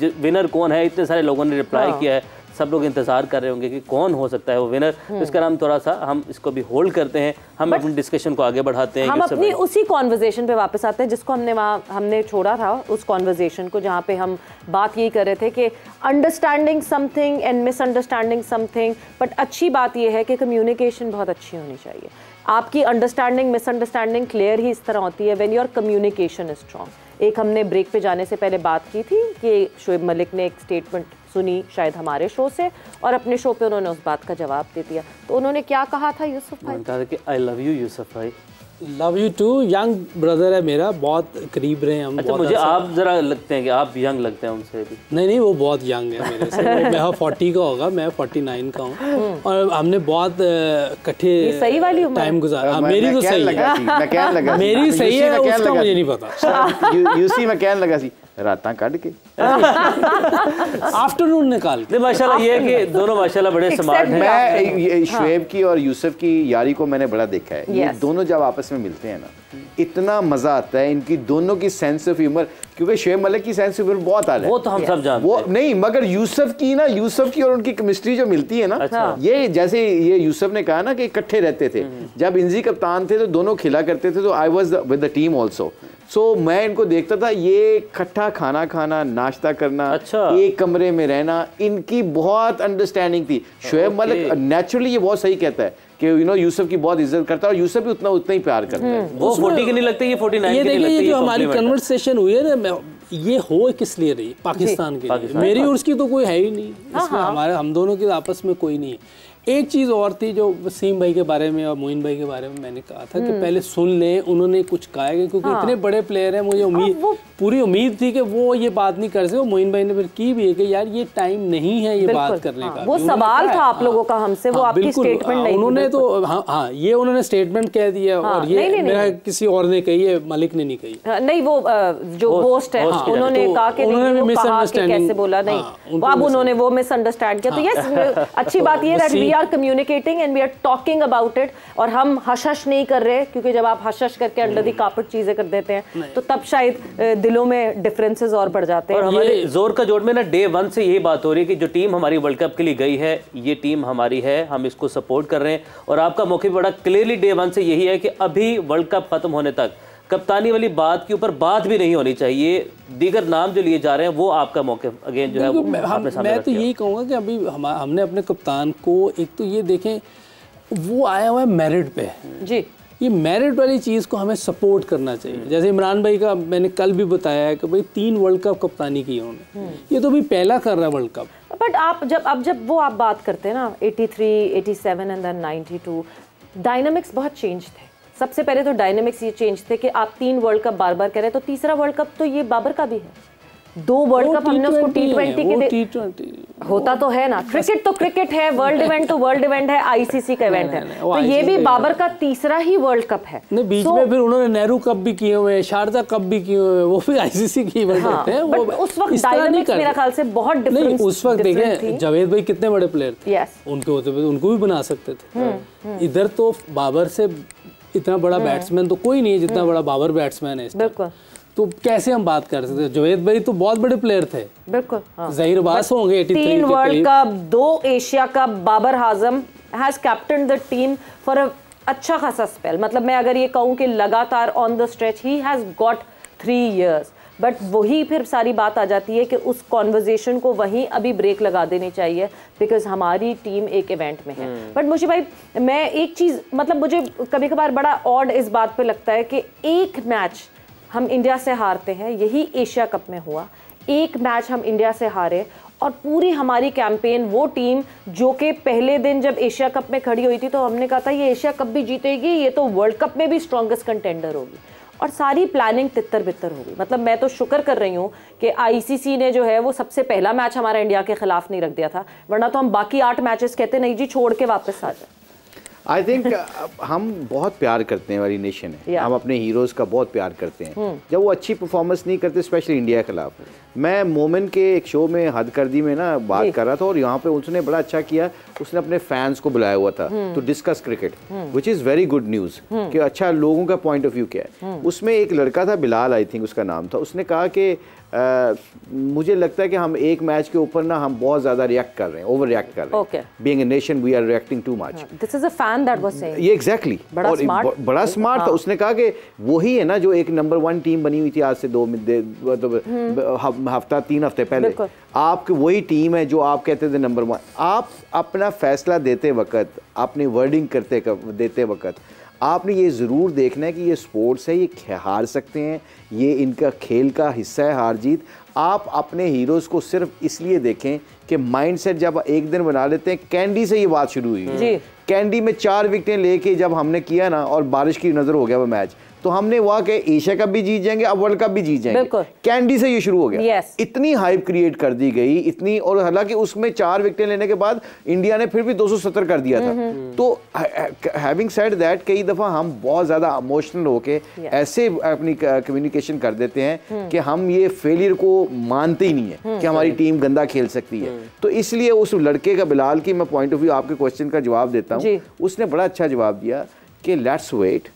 विनर कौन है, इतने सारे लोगों ने रिप्लाई किया है, सब लोग इंतजार कर रहे होंगे कि कौन हो सकता है वो विनर। तो इसका नाम थोड़ा सा हम इसको भी होल्ड करते हैं, हम अपनी डिस्कशन को आगे बढ़ाते हैं। हम अपनी उसी कॉन्वर्जेशन पे वापस आते हैं जिसको हमने छोड़ा था, उस कॉन्वर्जेशन को जहाँ पे हम बात यही कर रहे थे कि understanding something and misunderstanding something. But अच्छी बात यह है कि कम्युनिकेशन बहुत अच्छी होनी चाहिए। आपकी अंडरस्टैंडिंग मिसअंडरस्टैंडिंग क्लियर ही इस तरह होती है when your communication is strong. एक हमने ब्रेक पे जाने से पहले बात की थी कि शोएब मलिक ने एक स्टेटमेंट सुनी शायद हमारे शो से, और अपने शो पे उन्होंने उस बात का जवाब दे दिया। तो उन्होंने क्या कहा था यूसुफ भाई? कहा था कि आई लव यू यूसुफ भाई। Love you too. Young brother है मेरा, बहुत करीब रहे हम। अच्छा, मुझे आप जरा लगते हैं कि आप यंग लगते हैं उनसे भी। नहीं, वो बहुत यंग है मेरे से। मैं 40 का होगा, मैं 49 का हूँ। और हमने बहुत इकट्ठे सही वाली टाइम गुजारा। मेरी तो सही है, मेरी सही है, उसका मुझे नहीं पता। यूसी में कहने लगा सी रातां कट के आफ्टरनून निकाल के। माशाल्लाह ये है कि दोनों माशाल्लाह बड़े स्मार्ट हैं। मैं शुएब की और यूसुफ की यारी को मैंने बड़ा देखा है। ये दोनों जब आपस में मिलते हैं ना, इतना मजा आता है। इनकी दोनों की सेंस ऑफ ह्यूमर, क्योंकि शुएब मलिक की सेंस ऑफ ह्यूमर बहुत आला है, वो तो हम सब जानते हैं। वो नहीं, मगर यूसुफ की और उनकी केमिस्ट्री जो मिलती है ना, ये जैसे ये यूसुफ ने कहा ना कि इकट्ठे रहते थे। जब इंजी कप्तान थे तो दोनों खेला करते थे, तो I was with the team also. So मैं इनको देखता था, ये इकट्ठा खाना खाना, नाश्ता करना, एक कमरे में रहना, इनकी बहुत अंडरस्टैंडिंग थी। शुएब मलिक नेचुरली ये बहुत सही कहता है कि यूसुफ की बहुत इज्जत करता है, और यूसुफ भी उतना ही प्यार करता है। वो 40 की नहीं लगती, ये 49 ये की नहीं लगती। ये जो हमारी कन्वर्सेशन हुई है ना, ये हो किस लिए रही? पाकिस्तान के लिए। मेरी और उसकी तो कोई है ही नहीं इसमें, हमारे हम दोनों के आपस में कोई नहीं है। एक चीज़ और थी जो वसीम भाई के बारे में और मोइन भाई के बारे में मैंने कहा था कि पहले सुन लें, उन्होंने कुछ कहा है, क्योंकि इतने बड़े प्लेयर हैं, मुझे पूरी उम्मीद थी कि वो ये बात नहीं कर सके। मोइन भाई ने फिर की भी है कि यार ये टाइम नहीं है ये बात करने का। वो सवाल था आप लोगों का हमसे, वो आपकी स्टेटमेंट नहीं, उन्होंने तो हाँ ये उन्होंने स्टेटमेंट कह दिया, और ये मेरा किसी और ने कही है, मलिक ने नहीं कही। नहीं, वो जो होस्ट है उन्होंने कहा कि कैसे बोला, नहीं अब उन्होंने वो मिसअंडरस्टैंड किया। तो यस, अच्छी बात ये है we are communicating and we are talking about it, और हम हश नहीं कर रहे, क्योंकि जब आप हश करके अंडर दी कार्पेट चीजें कर देते हैं तो तब शायद दिलों में डिफरेंसेस और बढ़ जाते हैं। और हमारे जोर का जोड़ में ना डे 1 से यही बात हो रही है कि जो टीम हमारी वर्ल्ड कप के लिए गई है, ये टीम हमारी है, हम इसको सपोर्ट कर रहे हैं। और आपका मौके बड़ा क्लियरली डे 1 से यही है कि अभी वर्ल्ड कप खत्म होने तक कप्तानी वाली बात के ऊपर बात भी नहीं होनी चाहिए। दीगर नाम जो लिए जा रहे हैं वो आपका मौके अगेन जो है वो आपने सामने मैं तो यही कहूँगा कि अभी हमने अपने कप्तान को, एक तो ये देखें वो आया हुआ है मेरिट पे जी, ये मेरिट वाली चीज़ को हमें सपोर्ट करना चाहिए। जैसे इमरान भाई का मैंने कल भी बताया है कि भाई 3 वर्ल्ड कप कप्तानी की उन्होंने, ये तो अभी पहला कर रहा है वर्ल्ड कप। बट आप जब वो आप बात करते हैं ना 83, 87 एंड देन 92, डायनामिक्स बहुत चेंज थे। सबसे पहले तो डायनामिक्स ये चेंज थे कि आप 3 वर्ल्ड कप बार बार कह रहे हैं, तो तीसरा वर्ल्ड कप तो ये बाबर का भी है। 2 वर्ल्ड कप हमने उसको T20 के होता तो है ना, क्रिकेट तो क्रिकेट है, वर्ल्ड इवेंट तो वर्ल्ड इवेंट है, आईसीसी का इवेंट है, तो ये भी बाबर का तीसरा ही वर्ल्ड कप है। नहीं, बीच में फिर उन्होंने नेहरू कप भी किए हुए हैं, शारजा कप भी किए हुए हैं, वो भी आईसीसी की इवेंट होते हैं। वो उस वक्त डायनामिक्स मेरा ख्याल से बहुत डिफरेंट, उस वक्त देखें जावेद भाई कितने बड़े प्लेयर थे, उनके होते हुए उनको भी बना सकते थे। इधर तो बाबर से इतना बड़ा बैट्समैन तो कोई नहीं है जितना बड़ा बाबर बैट्समैन है। बिल्कुल, तो कैसे हम बात कर सकते हैं? जावेद भाई तो बहुत बड़े प्लेयर थे, बिल्कुल ज़हीर बास होंगे। 3 World Cup, 2 Asia Cup, Babar Azam has captain the team for a अच्छा खासा स्पेल। मतलब मैं अगर ये कहूँ कि लगातार on the stretch he has got 3 years, but वही फिर सारी बात आ जाती है कि उस कॉन्वर्जेशन को वहीं अभी ब्रेक लगा देनी चाहिए, बिकॉज हमारी टीम एक इवेंट में है। बट मुझे भाई, मैं एक चीज़, मतलब मुझे कभी कभार बड़ा ऑड इस बात पे लगता है कि एक मैच हम इंडिया से हारते हैं, यही एशिया कप में हुआ, एक मैच हम इंडिया से हारे, और पूरी हमारी कैंपेन, वो टीम जो कि पहले दिन जब एशिया कप में खड़ी हुई थी तो हमने कहा था ये एशिया कप भी जीतेगी, ये तो वर्ल्ड कप में भी स्ट्रॉन्गेस्ट कंटेंडर होगी, और सारी प्लानिंग तितर बितर हो गई। मतलब मैं तो शुक्र कर रही हूँ कि आईसीसी ने जो है वो सबसे पहला मैच हमारा इंडिया के खिलाफ नहीं रख दिया था, वरना तो हम बाकी 8 मैचेस कहते नहीं जी छोड़ के वापस आ जाए। आई थिंक हम बहुत प्यार करते हैं, हमारी नेशन है, हम अपने हीरोज़ का बहुत प्यार करते हैं जब वो अच्छी परफॉर्मेंस नहीं करते, स्पेशली इंडिया के खिलाफ। मैं मोमिन के एक शो में हद कर दी में ना बात कर रहा था, और यहाँ पे उसने बड़ा अच्छा किया, उसने अपने फैंस को बुलाया हुआ था to discuss cricket, which is very good news कि अच्छा लोगों का पॉइंट ऑफ व्यू क्या है। उसमें एक लड़का था, बिलाल आई थिंक उसका नाम था, उसने कहा कि मुझे लगता है कि हम एक मैच के ऊपर ना हम बहुत ज़्यादा रिएक्ट कर रहे हैं, ओवर रिएक्ट कर रहे हैं, being a nation we are reacting too much. This is a fan that was saying ये एग्जैक्टली, बड़ा स्मार्ट था। उसने कहा कि वही है ना जो एक नंबर 1 टीम बनी हुई थी आज से 3 हफ्ते पहले, आपकी वही टीम है जो आप कहते थे नंबर 1। आप अपना फैसला देते वक्त, अपनी वर्डिंग देते वक्त आपने ये ज़रूर देखना है कि ये स्पोर्ट्स है, ये हार सकते हैं, ये इनका खेल का हिस्सा है हार जीत। आप अपने हीरोज़ को सिर्फ इसलिए देखें कि माइंडसेट जब एक दिन बना लेते हैं, कैंडी से ये बात शुरू हुई। कैंडी में 4 विकेटें लेके जब हमने किया ना और बारिश की नज़र हो गया वो मैच, तो हमने वहाँ के एशिया कप भी जीत जाएंगे, अब वर्ल्ड कप भी जीत जाएंगे। कैंडी से ये शुरू हो गया। इतनी हाइप क्रिएट कर दी गई, इतनी, और हालांकि उसमें 4 विकेटें लेने के बाद इंडिया ने फिर भी 270 कर दिया था। तो हैविंग सेड दैट, कई दफ़ा हम बहुत ज़्यादा इमोशनल होके ऐसे अपनी कम्युनिकेशन कर देते हैं कि हम ये फेलियर को मानते ही नहीं है कि हमारी टीम गंदा खेल सकती है। तो इसलिए उस लड़के का, बिलाल की मैं पॉइंट ऑफ व्यू आपके क्वेश्चन का जवाब देता हूँ। उसने बड़ा अच्छा जवाब दिया कि लेट्स वेट,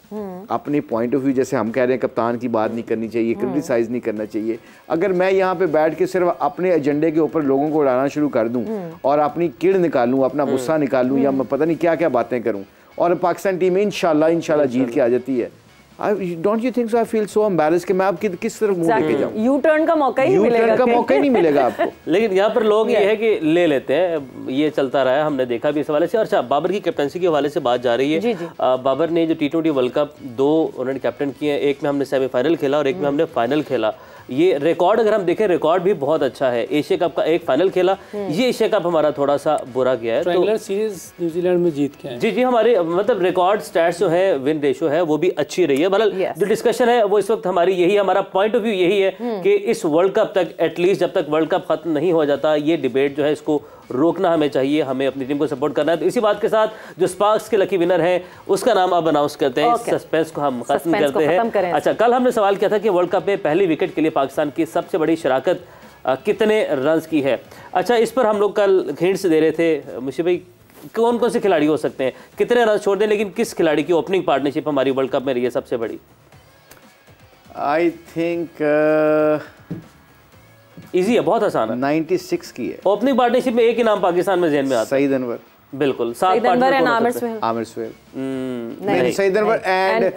अपनी पॉइंट ऑफ व्यू, जैसे हम कह रहे हैं कप्तान की बात नहीं करनी चाहिए, क्रिटिसाइज नहीं करना चाहिए। अगर मैं यहाँ पे बैठ के सिर्फ अपने एजेंडे के ऊपर लोगों को उड़ाना शुरू कर दूं और अपनी किड़ निकालूं, अपना गुस्सा निकालूं, या मैं पता नहीं क्या क्या बातें करूं, और पाकिस्तान टीम इंशाल्लाह जीत के आ जाती है, don't you think so? I feel so embarrassed कि मैं अब किस तरफ मुंह लेके जाऊं? यू टर्न का मौका ही नहीं मिलेगा आपको। लेकिन यहाँ पर लोग ये है कि ले लेते हैं, ये चलता रहा है, हमने देखा भी इस हवाले से। और अच्छा, बाबर की कैप्टनसी के हवाले से बात जा रही है। बाबर ने जो T20 वर्ल्ड कप 2 उन्होंने कैप्टन किए हैं, एक में हमने सेमीफाइनल खेला और एक में हमने फाइनल खेला। ये रिकॉर्ड अगर हम देखें, रिकॉर्ड भी बहुत अच्छा है। एशिया कप का एक फाइनल खेला, ये एशिया कप हमारा थोड़ा सा बुरा गया है। तो सीरीज न्यूजीलैंड में जीत के जी हमारे मतलब रिकॉर्ड स्टैट्स जो है, विन रेशियो है, वो भी अच्छी रही है। मतलब जो डिस्कशन है वो इस वक्त हमारी यही, हमारा पॉइंट ऑफ व्यू यही है कि इस वर्ल्ड कप तक, एटलीस्ट जब तक वर्ल्ड कप खत्म नहीं हो जाता, ये डिबेट जो है इसको रोकना हमें चाहिए, हमें अपनी टीम को सपोर्ट करना है। तो इसी बात के साथ जो स्पार्क्स के लकी विनर हैं उसका नाम अब अनाउंस करते हैं। सस्पेंस को हम खत्म करते हैं। अच्छा, कल हमने सवाल किया था कि वर्ल्ड कप में पहली विकेट के लिए पाकिस्तान की सबसे बड़ी शराकत कितने रन की है। अच्छा, इस पर हम लोग कल हिंट्स दे रहे थे मुशी भाई, कौन कौन से खिलाड़ी हो सकते हैं, कितने रन छोड़ दें, लेकिन किस खिलाड़ी की ओपनिंग पार्टनरशिप हमारी वर्ल्ड कप में रही है सबसे बड़ी? आई थिंक इजी है, बहुत आसान है। 96 की है। ओपनिंग पार्टनरशिप में एक ही नाम पाकिस्तान में ज़हन में आता है, सईद अनवर। बिल्कुल, सईद अनवर एंड आमिर सुहेल। नहीं, Saeed Anwar and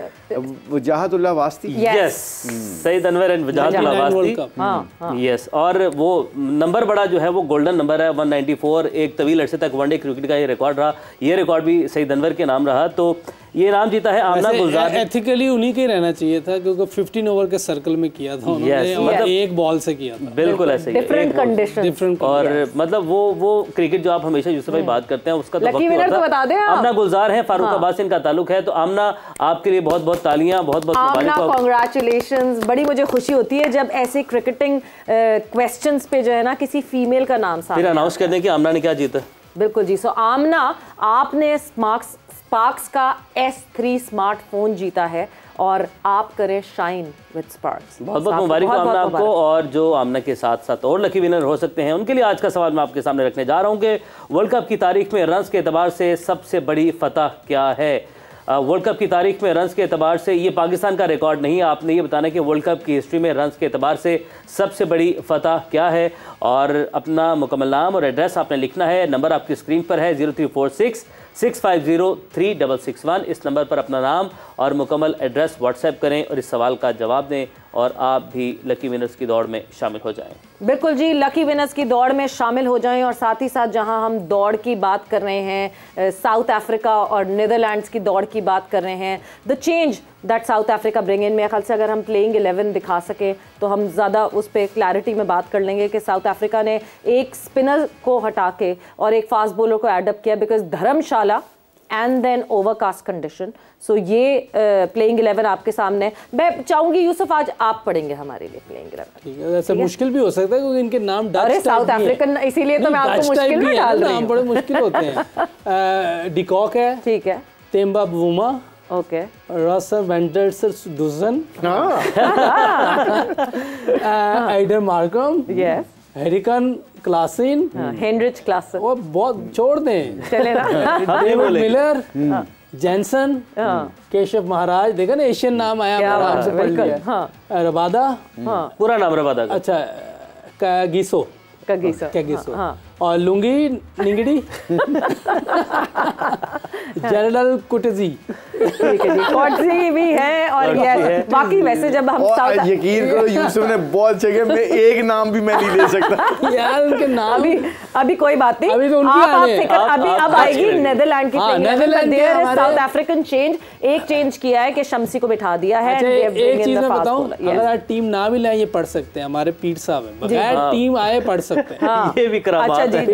Wajahatullah Wasti. Yes, Saeed Anwar and Wajahatullah Wasti. Yes, और वो नंबर बड़ा जो है वो गोल्डन नंबर है 194। एक तवील अरसे तक वनडे क्रिकेट का ये रिकॉर्ड रहा, ये रिकॉर्ड भी सईद अनवर के नाम रहा। तो ये नाम जीता है आमना गुलजार। एथिकली उन्हीं के रहना चाहिए था, क्योंकि 15 ओवर के सर्कल में किया था उन्होंने, मतलब एक बॉल से किया था। बिल्कुल ऐसे ही, डिफरेंट कंडीशन। और मतलब वो क्रिकेट जो आप हमेशा यूसुफ भाई बात करते हैं उसका तो लकी विनर तो बता दें। आमना गुलजार है, फारूकाबाद से इनका ताल्लुक है। तो आमना, आपके लिए बहुत बहुत तालियां, बहुत बहुत मुबारक, कांग्रेचुलेशंस। बड़ी मुझे खुशी होती है जब ऐसे क्रिकेटिंग क्वेश्चंस पे जो है ना किसी फीमेल का नाम सामने फिर अनाउंस कर दें कि आमना ने क्या जीता। बिल्कुल जी। सो आमना, आपने स्पार्क्स का S3 स्मार्टफोन जीता है और आप करें शाइन विद स्पार्क्स। बहुत बहुत मुबारक आमना आपको। और जो आमना के साथ साथ और लकी विनर हो सकते हैं उनके लिए आज का सवाल मैं आपके सामने रखने जा रहा हूं कि वर्ल्ड कप की तारीख में रन्स के एतबार से सबसे बड़ी फतह क्या है। वर्ल्ड कप की तारीख में रन्स के एतबार से, ये पाकिस्तान का रिकॉर्ड नहीं है, आपने ये बताना कि वर्ल्ड कप की हिस्ट्री में रन्स के एतबार से सबसे बड़ी फतह क्या है। और अपना मुकम्मल नाम और एड्रेस आपने लिखना है। नंबर आपकी स्क्रीन पर है 0346 650 3661। इस नंबर पर अपना नाम और मुकम्मल एड्रेस व्हाट्सएप करें और इस सवाल का जवाब दें और आप भी लकी विनर्स की दौड़ में शामिल हो जाएं। बिल्कुल जी, लकी विनर्स की दौड़ में शामिल हो जाएं। और साथ ही साथ जहां हम दौड़ की बात कर रहे हैं, साउथ अफ्रीका और नीदरलैंड्स की दौड़ की बात कर रहे हैं, the change that south Africa bring in, मेरे ख्याल से अगर हम प्लेइंग 11 दिखा सके तो हम ज़्यादा उस पर क्लैरिटी में बात कर लेंगे कि साउथ अफ्रीका ने एक स्पिनर को हटा के और एक फास्ट बॉलर को एडअप किया, because Dharamshala and then overcast condition. So ये प्लेइंग 11 आपके सामने। मैं चाहूंगी यूसुफ आज आप पढ़ेंगे हमारे लिए प्लेइंग 11। ऐसा मुश्किल भी हो सकता है क्योंकि इनके नाम अरे साउथ अफ्रीकन, इसीलिए तो मैं आपको मुश्किल में डाल रही हूं। नाम बड़े मुश्किल होते हैं। डिकॉक है, ठीक है, Temba Bavuma, okay, Rassie van der Dussen, Aiden Markram, yes, हेरिकन क्लासिन, हेनरिच क्लासिन, वो बहुत छोड़ दें, चले ना, David Miller, Jansen, Keshav Maharaj, देखा ना एशियन नाम आया, आराम से पढ़ लिया। रबादा, पूरा नाम रबादा, अच्छा, कागिसो, और लुंगी निंगड़ी, जनरल कुटजी, कोटजी भी है और बाकी वैसे जब हम यकीन करो यूसुफ ने बहुत जगह में एक नाम भी मैं नहीं ले सकता यार उनके नाम अभी कोई बात नहीं, अभी तो अब आएगी नेदरलैंड की टीम। साउथ अफ्रीकन चेंज एक चेंज किया है कि शम्सी को बिठा दिया है। एक चीज मैं बताऊं, अगर आप टीम ना भी लाए ये पढ़ सकते हैं, हमारे पीर साहब है, बगैर टीम आए पढ़ सकते हैं। ये भी करामात है।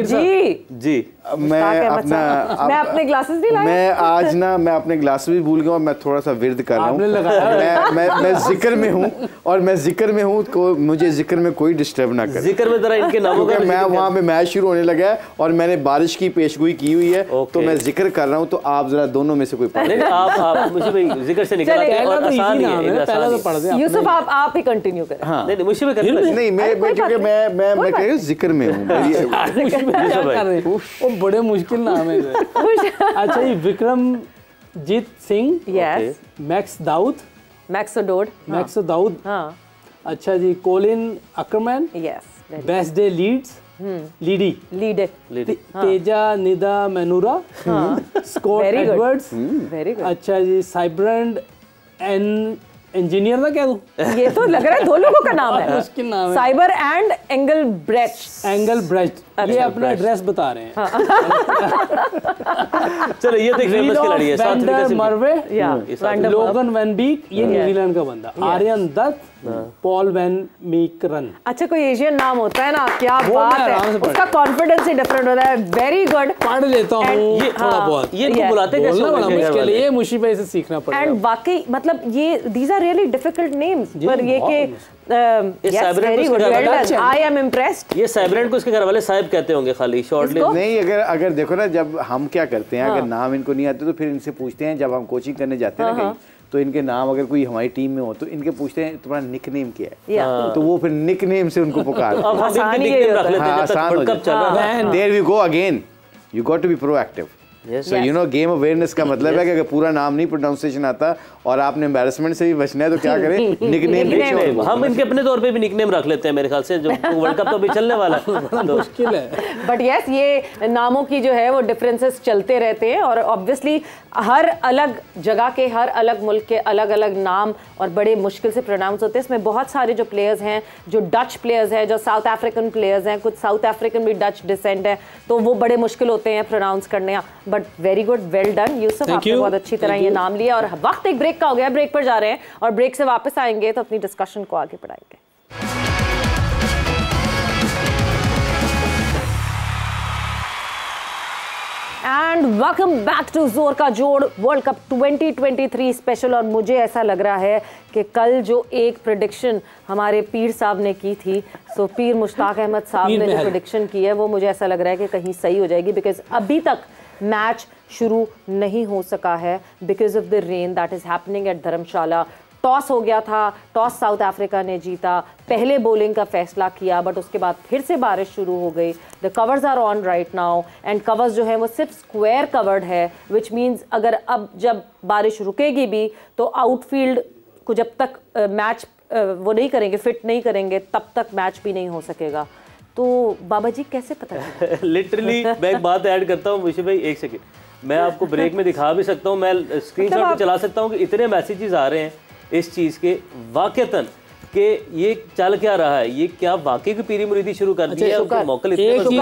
जी मैं अपने ग्लासेस नहीं लाया। मैं अपने ग्लासेस भी भूल गया और मैं थोड़ा सा विर्द कर रहा हूँ। मैं जिक्र में हूँ और मैं जिक्र में हूँ, मुझे जिक्र में कोई डिस्टर्ब ना करे। जिक्र में जरा इनके नामों का मैं वहाँ पे मैच शुरू होने लगा है और मैंने बारिश की पेशगोई की हुई है, तो मैं जिक्र कर रहा हूँ, तो आप जरा दोनों में से कोई नहीं, आप मुझे भाई जिक्र से निकल आते हैं और आसान है, पहला तो पढ़ दें। यूसुफ आप ही कंटिन्यू करें। हाँ नहीं मुझे भी करना नहीं, मैं क्योंकि मैं कह रहा हूँ जिक्र में हूँ। वो बड़े मुश्किल नाम है। अच्छा ये Vikramjit Singh, yes, Max O'Dowd, Max O'Dowd, हाँ, अच्छा जी, Colin Ackermann, yes, Bas de Leede, Leede, Teja Nidamanuru, Scott Edwards, very good. अच्छा जी, साइब्रेंड इंजीनियर ना क्या दूं? ये तो लग रहा है दो लोगों का नाम है। मुश्किल नाम है। साइबर एंड एंगलब्रेक्ट, ये अपना एड्रेस बता रहे हैं। चलो ये तो एक फेमस खिलाड़ी है, साउथ अफ्रीका से या लोगन वैन बीक, ये न्यूजीलैंड का बंदा, आर्यन दत्त, पॉल वैन मीकरन। अच्छा कोई एशियन नाम होता है ना, क्या बात है, उसका कॉन्फिडेंस ही डिफरेंट होता है। वेरी गुड, पढ़ लेता हूँ ये थोड़ा बहुत। ये इनको बुलाते कैसे बोलना बड़ा मुश्किल है, ये मुशी भाई से सीखना पड़ेगा। एंड वाकई मतलब ये these are really difficult names, पर ये कि yes very good, well done, I am impressed. ये साइब्रेंड को इसके घर वाले साहिब कहते होंगे खाली शॉर्टली। नहीं, अगर देखो ना, जब हम क्या करते हैं, अगर नाम इनको नहीं आते तो फिर इनसे पूछते हैं, जब हम कोचिंग करने जाते हैं ना कहीं, तो इनके नाम अगर कोई हमारी टीम में हो तो इनके पूछते हैं तुम्हारा निक नेम क्या है, तो वो फिर निक नेम से उनको पुकारते हैं। आसान हो जाता। There we go again, you got to be proactive. So you know, game awareness का मतलब है कि अगर पूरा नाम नहीं प्रोनाउंसिएशन आता और आपने एम्बैरेसमेंट से भी बचना है तो क्या करें, निकनेम। हम इनके अपने तौर पे भी निकनेम रख लेते हैं मेरे ख्याल से, जो वर्ल्ड कप तो अभी चलने वाला है, मुश्किल है। बट यस, ये नामों की जो है वो डिफरेंसेस चलते रहते हैं और ऑब्वियसली हर अलग जगह के, हर अलग मुल्क के अलग अलग नाम और बड़े मुश्किल से प्रोनाउंस होते हैं। इसमें बहुत सारे जो प्लेयर्स हैं, जो डच प्लेयर्स हैं, जो साउथ अफ्रीकन प्लेयर्स हैं, कुछ साउथ अफ्रीकन भी डच डिसेंट है, तो वो बड़े मुश्किल होते हैं प्रोनाउंस करने। But very good, well done Yusuf, आपने बहुत अच्छी तरह ये नाम लिया। और वक्त एक ब्रेक का हो गया, ब्रेक पर जा रहे हैं और ब्रेक से वापस आएंगे तो अपनी डिस्कशन को आगे बढ़ाएंगे। एंड वेलकम बैक टू जोर का जोड़ वर्ल्ड कप 2023 स्पेशल। और मुझे ऐसा लग रहा है कि कल जो एक प्रेडिक्शन हमारे पीर साहब ने की थी, सो पीर मुश्ताक अहमद साहब ने जो प्रेडिक्शन की है वो मुझे ऐसा लग रहा है कि कहीं सही हो जाएगी, बिकॉज अभी तक मैच शुरू नहीं हो सका है because of the rain that is happening at Dharamshala. Toss हो गया था, टॉस साउथ अफ्रीका ने जीता, पहले बॉलिंग का फैसला किया, बट उसके बाद फिर से बारिश शुरू हो गई। The covers are on right now and covers जो है वो सिर्फ स्क्वायर कवर्ड है, विच मीन्स अगर अब जब बारिश रुकेगी भी तो आउटफील्ड को जब तक मैच वो नहीं करेंगे, फिट नहीं करेंगे, तब तक मैच भी नहीं हो सकेगा। तो बाबा जी कैसे पता चला? लिटरली मैं एक बात ऐड करता हूँ मुझे भाई, एक सेकेंड, मैं आपको ब्रेक में दिखा भी सकता हूँ, मैं स्क्रीनशॉट भी चला सकता हूँ कि इतने मैसेजेस आ रहे हैं इस चीज़ के वाकईतन कि ये चल क्या रहा है, ये क्या वाकई की पीरी मुरीदी शुरू कर दी है।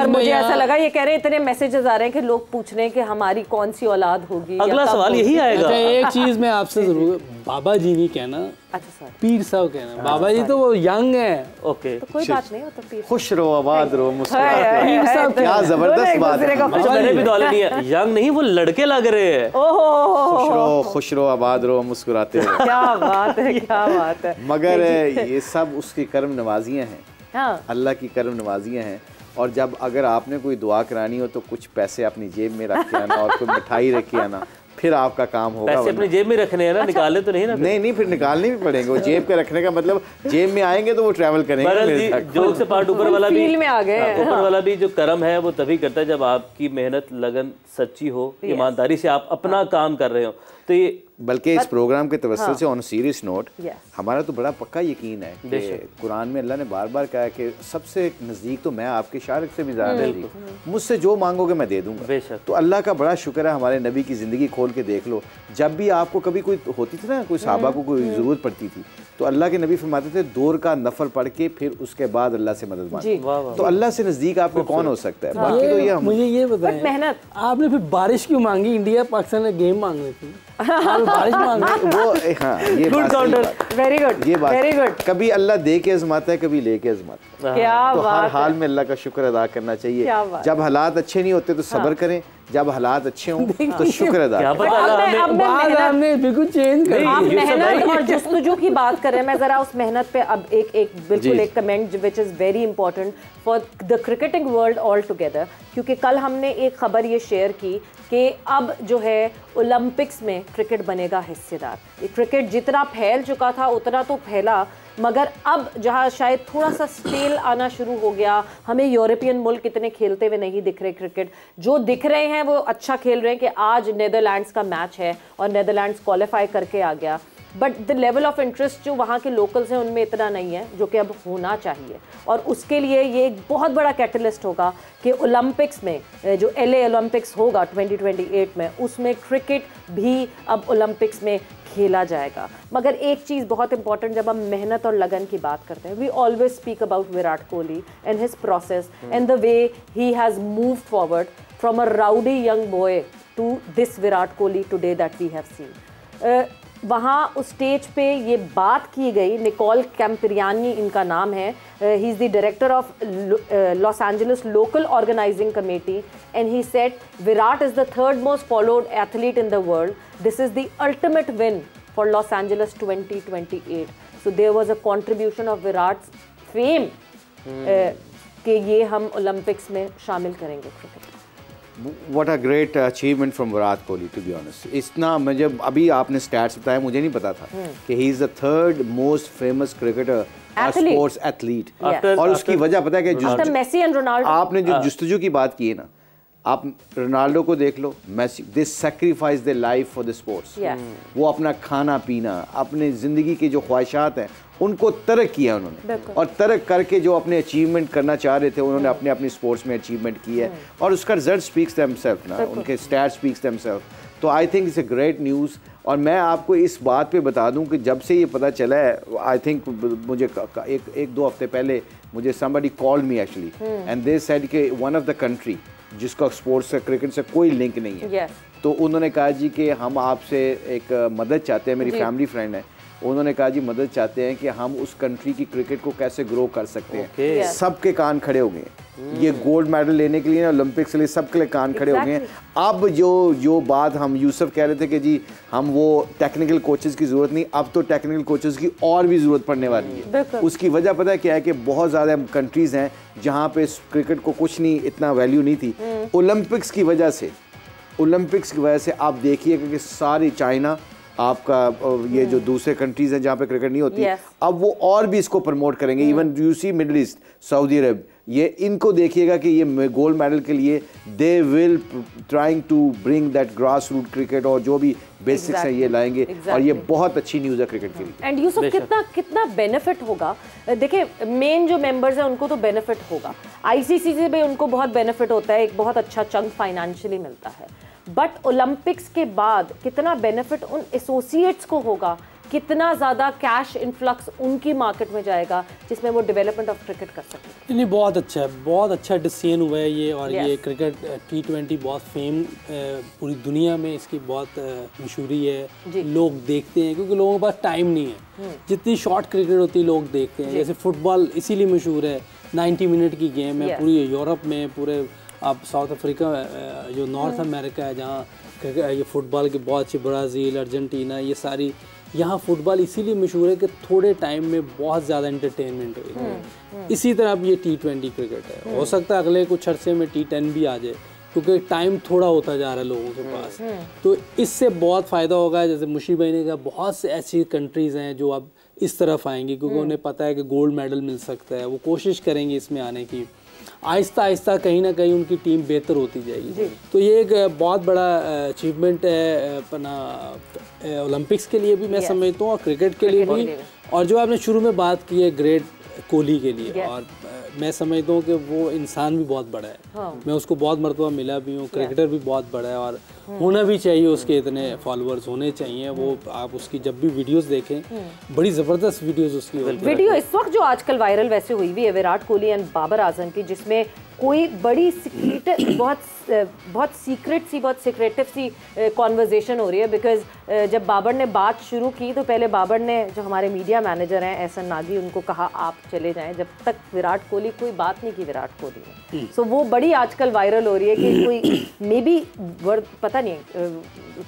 मुझे ऐसा लगा ये कह रहे हैं इतने मैसेजेस आ रहे हैं कि लोग पूछ रहे हैं कि हमारी कौन सी औलाद होगी। अगला सवाल यही आएगा। एक चीज मैं आपसे जरूर, बाबा जी नहीं कहना, अच्छा सर, पीर साहब कहना। बाबा जी तो वो यंग है। ओके, तो कोई बात नहीं, वो तो पीर खुश रहो, आबाद रहो, मुस्कुराते पीर साहब क्या जबरदस्त बात है। मैंने भी दौले नहीं है, यंग नहीं, वो लड़के लग रहे हैं। खुश रहो, आबाद रहो, मुस्कुराते रहो। क्या बात है, क्या बात है। मगर ये सब उसकी करम नवाजियाँ हैं, हाँ, अल्लाह की करम नवाजियाँ हैं। और जब अगर आपने कोई दुआ करानी हो तो कुछ पैसे अपनी जेब में रख के आना और कोई मिठाई रख के आना, फिर आपका काम होगा। पैसे अपनी जेब में रखने हैं ना, निकाले तो नहीं ना? नहीं, फिर निकालने भी पड़ेंगे। वो जेब के रखने का मतलब जेब में आएंगे तो वो ट्रैवल करेंगे। जोक से पार्ट ऊपर वाला भी फील्ड में आ गए। ऊपर वाला भी जो करम है वो तभी करता है जब आपकी मेहनत लगन सच्ची हो, ईमानदारी से आप अपना काम कर रहे हो। तो ये बल्कि इस प्रोग्राम के तवस्सुल से ऑन सीरियस नोट हमारा तो बड़ा पक्का यकीन है कि कुरान में अल्लाह ने बार बार कहा कि सबसे नज़दीक तो मैं आपके शारिक से भी ज़्यादा नज़दीक, मुझसे जो मांगोगे मैं दे दूंगा। तो अल्लाह का बड़ा शुक्र है, हमारे नबी की ज़िंदगी खोल के देख लो, जब भी आपको कभी कोई होती थी ना, कोई सहाबा को कोई ज़रूरत पड़ती थी तो अल्लाह के नबी फरमाते थे दौर का नफल पढ़ के फिर उसके बाद अल्लाह से मदद मांगे। तो अल्लाह से नज़दीक आपको कौन हो सकता है? बाकी तो ये मुझे ये बताएं, मेहनत आपने फिर बारिश क्यों मांगी? इंडिया पाकिस्तान ने गेम मांग रही थी, बारिश मांग वो हाँ ये गुड काउंटर, वेरी गुड, ये बात वेरी गुड। कभी अल्लाह दे के आजमाता है, कभी लेके आजमाता है। क्या तो हर बात हाल में अल्लाह का शुक्र अदा करना चाहिए। जब हालात अच्छे नहीं होते तो सब्र करें, जब हालात अच्छे हों तो शुक्र अदा करें। बिल्कुल चेंज कर। आप मेहनत और जुस्तजू की बात करें, मैं जरा उस मेहनत पे अब एक बिल्कुल एक comment which is very important for the cricketing world all together, क्योंकि कल हमने एक खबर ये शेयर की कि अब जो है ओलंपिक्स में क्रिकेट बनेगा हिस्सेदार। क्रिकेट जितना फैल चुका था उतना तो फैला, मगर अब जहाँ शायद थोड़ा सा स्टेल आना शुरू हो गया, हमें यूरोपियन मुल्क इतने खेलते हुए नहीं दिख रहे क्रिकेट, जो दिख रहे हैं वो अच्छा खेल रहे हैं कि आज नीदरलैंड्स का मैच है और नीदरलैंड्स क्वालिफाई करके आ गया, but the level of interest जो वहाँ के लोकल्स हैं उनमें इतना नहीं है जो कि अब होना चाहिए। और उसके लिए ये एक बहुत बड़ा कैटलिस्ट होगा कि ओलंपिक्स में जो LA ओलंपिक्स होगा 2028 में, उसमें क्रिकेट भी अब ओलंपिक्स में खेला जाएगा। मगर एक चीज़ बहुत इंपॉर्टेंट, जब हम मेहनत और लगन की बात करते हैं, we always speak about Virat Kohli and his process and the way he has moved forward from a rowdy young boy to this Virat Kohli today that we have seen. वहाँ उस स्टेज पे ये बात की गई, निकोल कैम्पिरियानी इनका नाम है, he is the director of Los Angeles local organising committee, and he said Virat is the third most followed athlete in the world, this is the ultimate win for Los Angeles 2028। So there was a contribution of Virat fame कि ये हम ओलंपिक्स में शामिल करेंगे cricket. What a great achievement from Virat Kohli, to be honest। इतना मुझे अभी आपने स्टैट्स बताया, मुझे नहीं पता था कि he is the third most famous cricketer और स्पोर्ट्स एथलीट। और उसकी वजह पता है कि मेसी एंड रोनाल्डो, आपने जो जुस्तजू की बात की है ना, आप रोनाल्डो को देख लो, Messi, they sacrifice their life for the sports. वो अपना खाना पीना, अपने ज़िंदगी की जो ख्वाहिशात हैं उनको तर्क किया उन्होंने, और तर्क करके जो अपने अचीवमेंट करना चाह रहे थे उन्होंने अपने अपनी स्पोर्ट्स में अचीवमेंट की है, और उसका रिजल्ट स्पीक्स देमसेल्फ ना, उनके स्टैट्स स्पीक्स देमसेल्फ। तो I think it's a great news. और मैं आपको इस बात पे बता दूं कि जब से ये पता चला है, आई थिंक मुझे एक दो हफ्ते पहले मुझे somebody called me actually and they said कि one of the country जिसका स्पोर्ट्स से क्रिकेट से कोई लिंक नहीं है, तो उन्होंने कहा जी कि हम आपसे एक मदद चाहते हैं, मेरी फैमिली फ्रेंड है, उन्होंने कहा जी मदद चाहते हैं कि हम उस कंट्री की क्रिकेट को कैसे ग्रो कर सकते हैं। सबके कान खड़े हो गए, ये गोल्ड मेडल लेने के लिए ना, ओलंपिक्स के लिए सबके लिए कान खड़े हो गए। अब जो बात हम यूसुफ कह रहे थे कि जी हम वो टेक्निकल कोचेस की ज़रूरत नहीं, अब तो टेक्निकल कोचेस की और भी ज़रूरत पड़ने वाली है। उसकी वजह पता है क्या है कि बहुत ज़्यादा कंट्रीज़ हैं जहाँ पे क्रिकेट को कुछ नहीं, इतना वैल्यू नहीं थी। ओलंपिक्स की वजह से आप देखिए कि सारी चाइना, आपका ये जो दूसरे कंट्रीज़ हैं जहाँ पे क्रिकेट नहीं होती, अब वो और भी इसको प्रमोट करेंगे। Even you see Middle East, Saudi Arab, ये इनको देखिएगा कि ये गोल्ड मेडल के लिए they will trying to bring that grass root cricket, और जो भी बेसिक्स हैं ये लाएंगे, और ये बहुत अच्छी न्यूज़ है क्रिकेट के लिए। एंड यूसुफ कितना बेनिफिट होगा, देखिए मेन जो मेंबर्स हैं उनको तो बेनिफिट होगा, ICC से भी उनको बहुत बेनिफिट होता है, एक बहुत अच्छा चंक फाइनेंशियली मिलता है, बट ओलंपिक्स के बाद कितना बेनिफिट उन एसोसिएट्स को होगा, कितना ज़्यादा कैश इन्फ्लक्स उनकी मार्केट में जाएगा जिसमें वो डेवलपमेंट ऑफ क्रिकेट कर सकें। नहीं, बहुत अच्छा है, बहुत अच्छा डिसीजन हुआ है ये। और ये क्रिकेट T20 बहुत फेम पूरी दुनिया में इसकी बहुत मशहूरी है, लोग देखते हैं क्योंकि लोगों के पास टाइम नहीं है। जितनी शॉर्ट क्रिकेट होती है लोग देखते हैं, जैसे फुटबॉल इसीलिए मशहूर है, 90 मिनट की गेम है, पूरी यूरोप में, पूरे आप साउथ अफ्रीका, जो नॉर्थ अमेरिका है जहाँ ये फुटबॉल की बहुत अच्छी, ब्राज़ील, अर्जेंटीना, ये सारी यहाँ फुटबॉल इसीलिए मशहूर है कि थोड़े टाइम में बहुत ज़्यादा एंटरटेनमेंट होगी। इसी तरह अब ये T20 क्रिकेट है, हो सकता है अगले कुछ अरसे में T10 भी आ जाए, क्योंकि टाइम थोड़ा होता जा रहा है लोगों के पास, तो इससे बहुत फ़ायदा होगा। जैसे मुशीब भाई ने कहा, बहुत से ऐसी कंट्रीज़ हैं जो अब इस तरफ आएंगी क्योंकि उन्हें पता है कि गोल्ड मेडल मिल सकता है, वो कोशिश करेंगे इसमें आने की। आहिस्ता आहिस्ता कहीं ना कहीं उनकी टीम बेहतर होती जाएगी। तो ये एक बहुत बड़ा अचीवमेंट है अपना ओलंपिक्स के लिए भी मैं समझता हूँ, और क्रिकेट के लिए भी। और जो आपने शुरू में बात की है ग्रेट कोहली के लिए, और मैं समझता हूँ कि वो इंसान भी बहुत बड़ा है। मैं उसको बहुत मरतबा मिला भी हूँ, क्रिकेटर भी बहुत बड़ा है, और होना भी चाहिए, उसके इतने फॉलोअर्स होने चाहिए। वो आप उसकी जब भी वीडियोस देखें, बड़ी ज़बरदस्त वीडियोस उसकी होती है। वीडियो इस वक्त जो आजकल वायरल वैसे हुई भी है विराट कोहली एंड बाबर आजम की, जिसमें कोई बड़ी बहुत सीक्रेट सी, बहुत सीक्रेटिव सी कॉन्वर्जेशन हो रही है। बिकॉज जब बाबर ने बात शुरू की तो पहले बाबर ने, जो हमारे मीडिया मैनेजर हैं एहसन नागी, उनको कहा आप चले जाएं, जब तक विराट कोहली कोई बात नहीं की विराट कोहली ने। सो वो बड़ी आजकल वायरल हो रही है कि कोई मे बी पता नहीं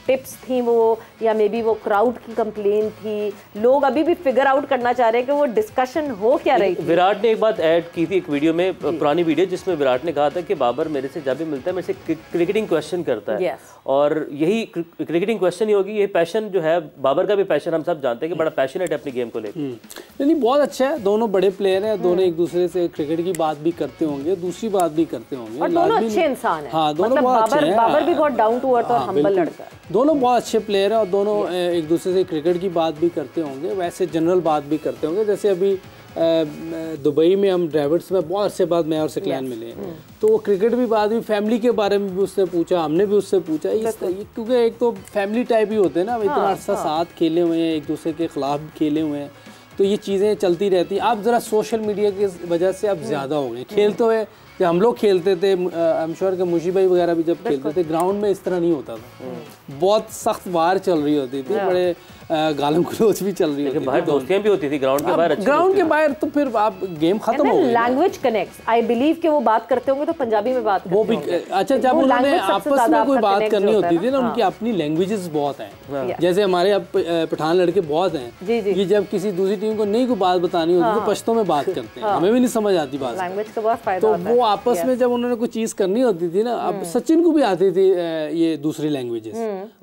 टिप्स थी वो, या मे बी वो क्राउड की कंप्लेन थी। लोग अभी भी फिगर आउट करना चाह रहे हैं कि वो डिस्कशन हो क्या रही थी। विराट ने एक बात ऐड की थी एक वीडियो में, पुरानी वीडियो, जिसमें विराट ने कहा था कि बाबर मेरे से जब भी मिलता है मेरे से क्रिकेटिंग क्वेश्चन करता है। और यही क्रिकेटिंग क्वेश्चन ही होगी, ये पैशन जो है बाबर का भी पैशन, हम सब जानते हैं कि बड़ा पैशनेट है अपनी गेम को लेकर। नहीं, बहुत अच्छा है, दोनों बड़े प्लेयर हैं, दोनों एक दूसरे से क्रिकेट की बात भी करते होंगे, दूसरी बात भी करते होंगे, और दोनों अच्छे इंसान हैं। हाँ, दोनों बहुत अच्छे हैं। बाबर भी बहुत डाउन टू अर्थ और हम्बल लड़का है। दोनों बहुत अच्छे प्लेयर हैं, और दोनों एक दूसरे से क्रिकेट की बात भी करते होंगे, वैसे जनरल बात भी करते होंगे। जैसे अभी दुबई में हम ड्राइवर्स में बहुत अच्छे बाद मैं और सकलैन मिले हैं, तो वो क्रिकेट भी बात भी, फैमिली के बारे में भी उससे पूछा, हमने भी उससे पूछा। क्योंकि एक तो फैमिली टाइप ही होते हैं ना, इतना अर्सा साथ खेले हुए हैं, एक दूसरे के खिलाफ भी खेले हुए हैं, तो ये चीज़ें चलती रहती हैं। आप ज़रा सोशल मीडिया की वजह से अब ज़्यादा हो गए। खेलते हुए जब हम लोग खेलते थे, आई एम श्योर कि मुशी भाई वगैरह भी जब खेलते थे, ग्राउंड में इस तरह नहीं होता था। बहुत सख्त वार चल रही होती थी, बड़े गालम गलोच भी चल रही होती थी, बाहर दोस्तियां भी होती थी ग्राउंड के बाहर। ग्राउंड के बाहर तो फिर आप गेम खत्म हो गई। लैंग्वेज कनेक्ट्स, आई बिलीव कि वो बात करते होंगे तो पंजाबी में बात करते वो भी अच्छा, जब उन्होंने आपस में कोई बात करनी होती थी ना, उनकी अपनी लैंग्वेजेस बहुत हैं। जैसे हमारे अब पठान लड़के बहुत हैं, ये जब किसी दूसरी टीम को नहीं कोई बात बतानी होती तो पश्तो में बात करते हैं, हमें भी नहीं समझ आती बात। लैंग्वेज का बहुत फायदा तो वो आपस में जब उन्होंने कोई चीज़ करनी होती थी ना, अब सचिन को भी आती थी ये दूसरी लैंग्वेजेस,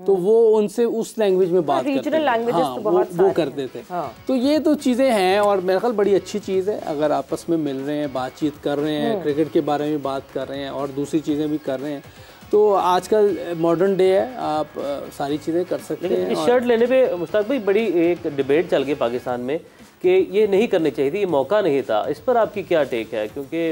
तो वो उनसे उस लैंग्वेज में बात करते वो करते थे। तो ये तो चीज़ें हैं, और मेरे ख्याल बड़ी अच्छी चीज़ है अगर आपस में मिल रहे हैं, बातचीत कर रहे हैं, क्रिकेट के बारे में बात कर रहे हैं और दूसरी चीज़ें भी कर रहे हैं। तो आजकल मॉडर्न डे है, आप सारी चीज़ें कर सकते हैं। इस शर्ट लेने पे मुश्ताक भाई बड़ी एक डिबेट चल गई पाकिस्तान में कि ये नहीं करनी चाहिए थी, ये मौका नहीं था। इस पर आपकी क्या टेक है? क्योंकि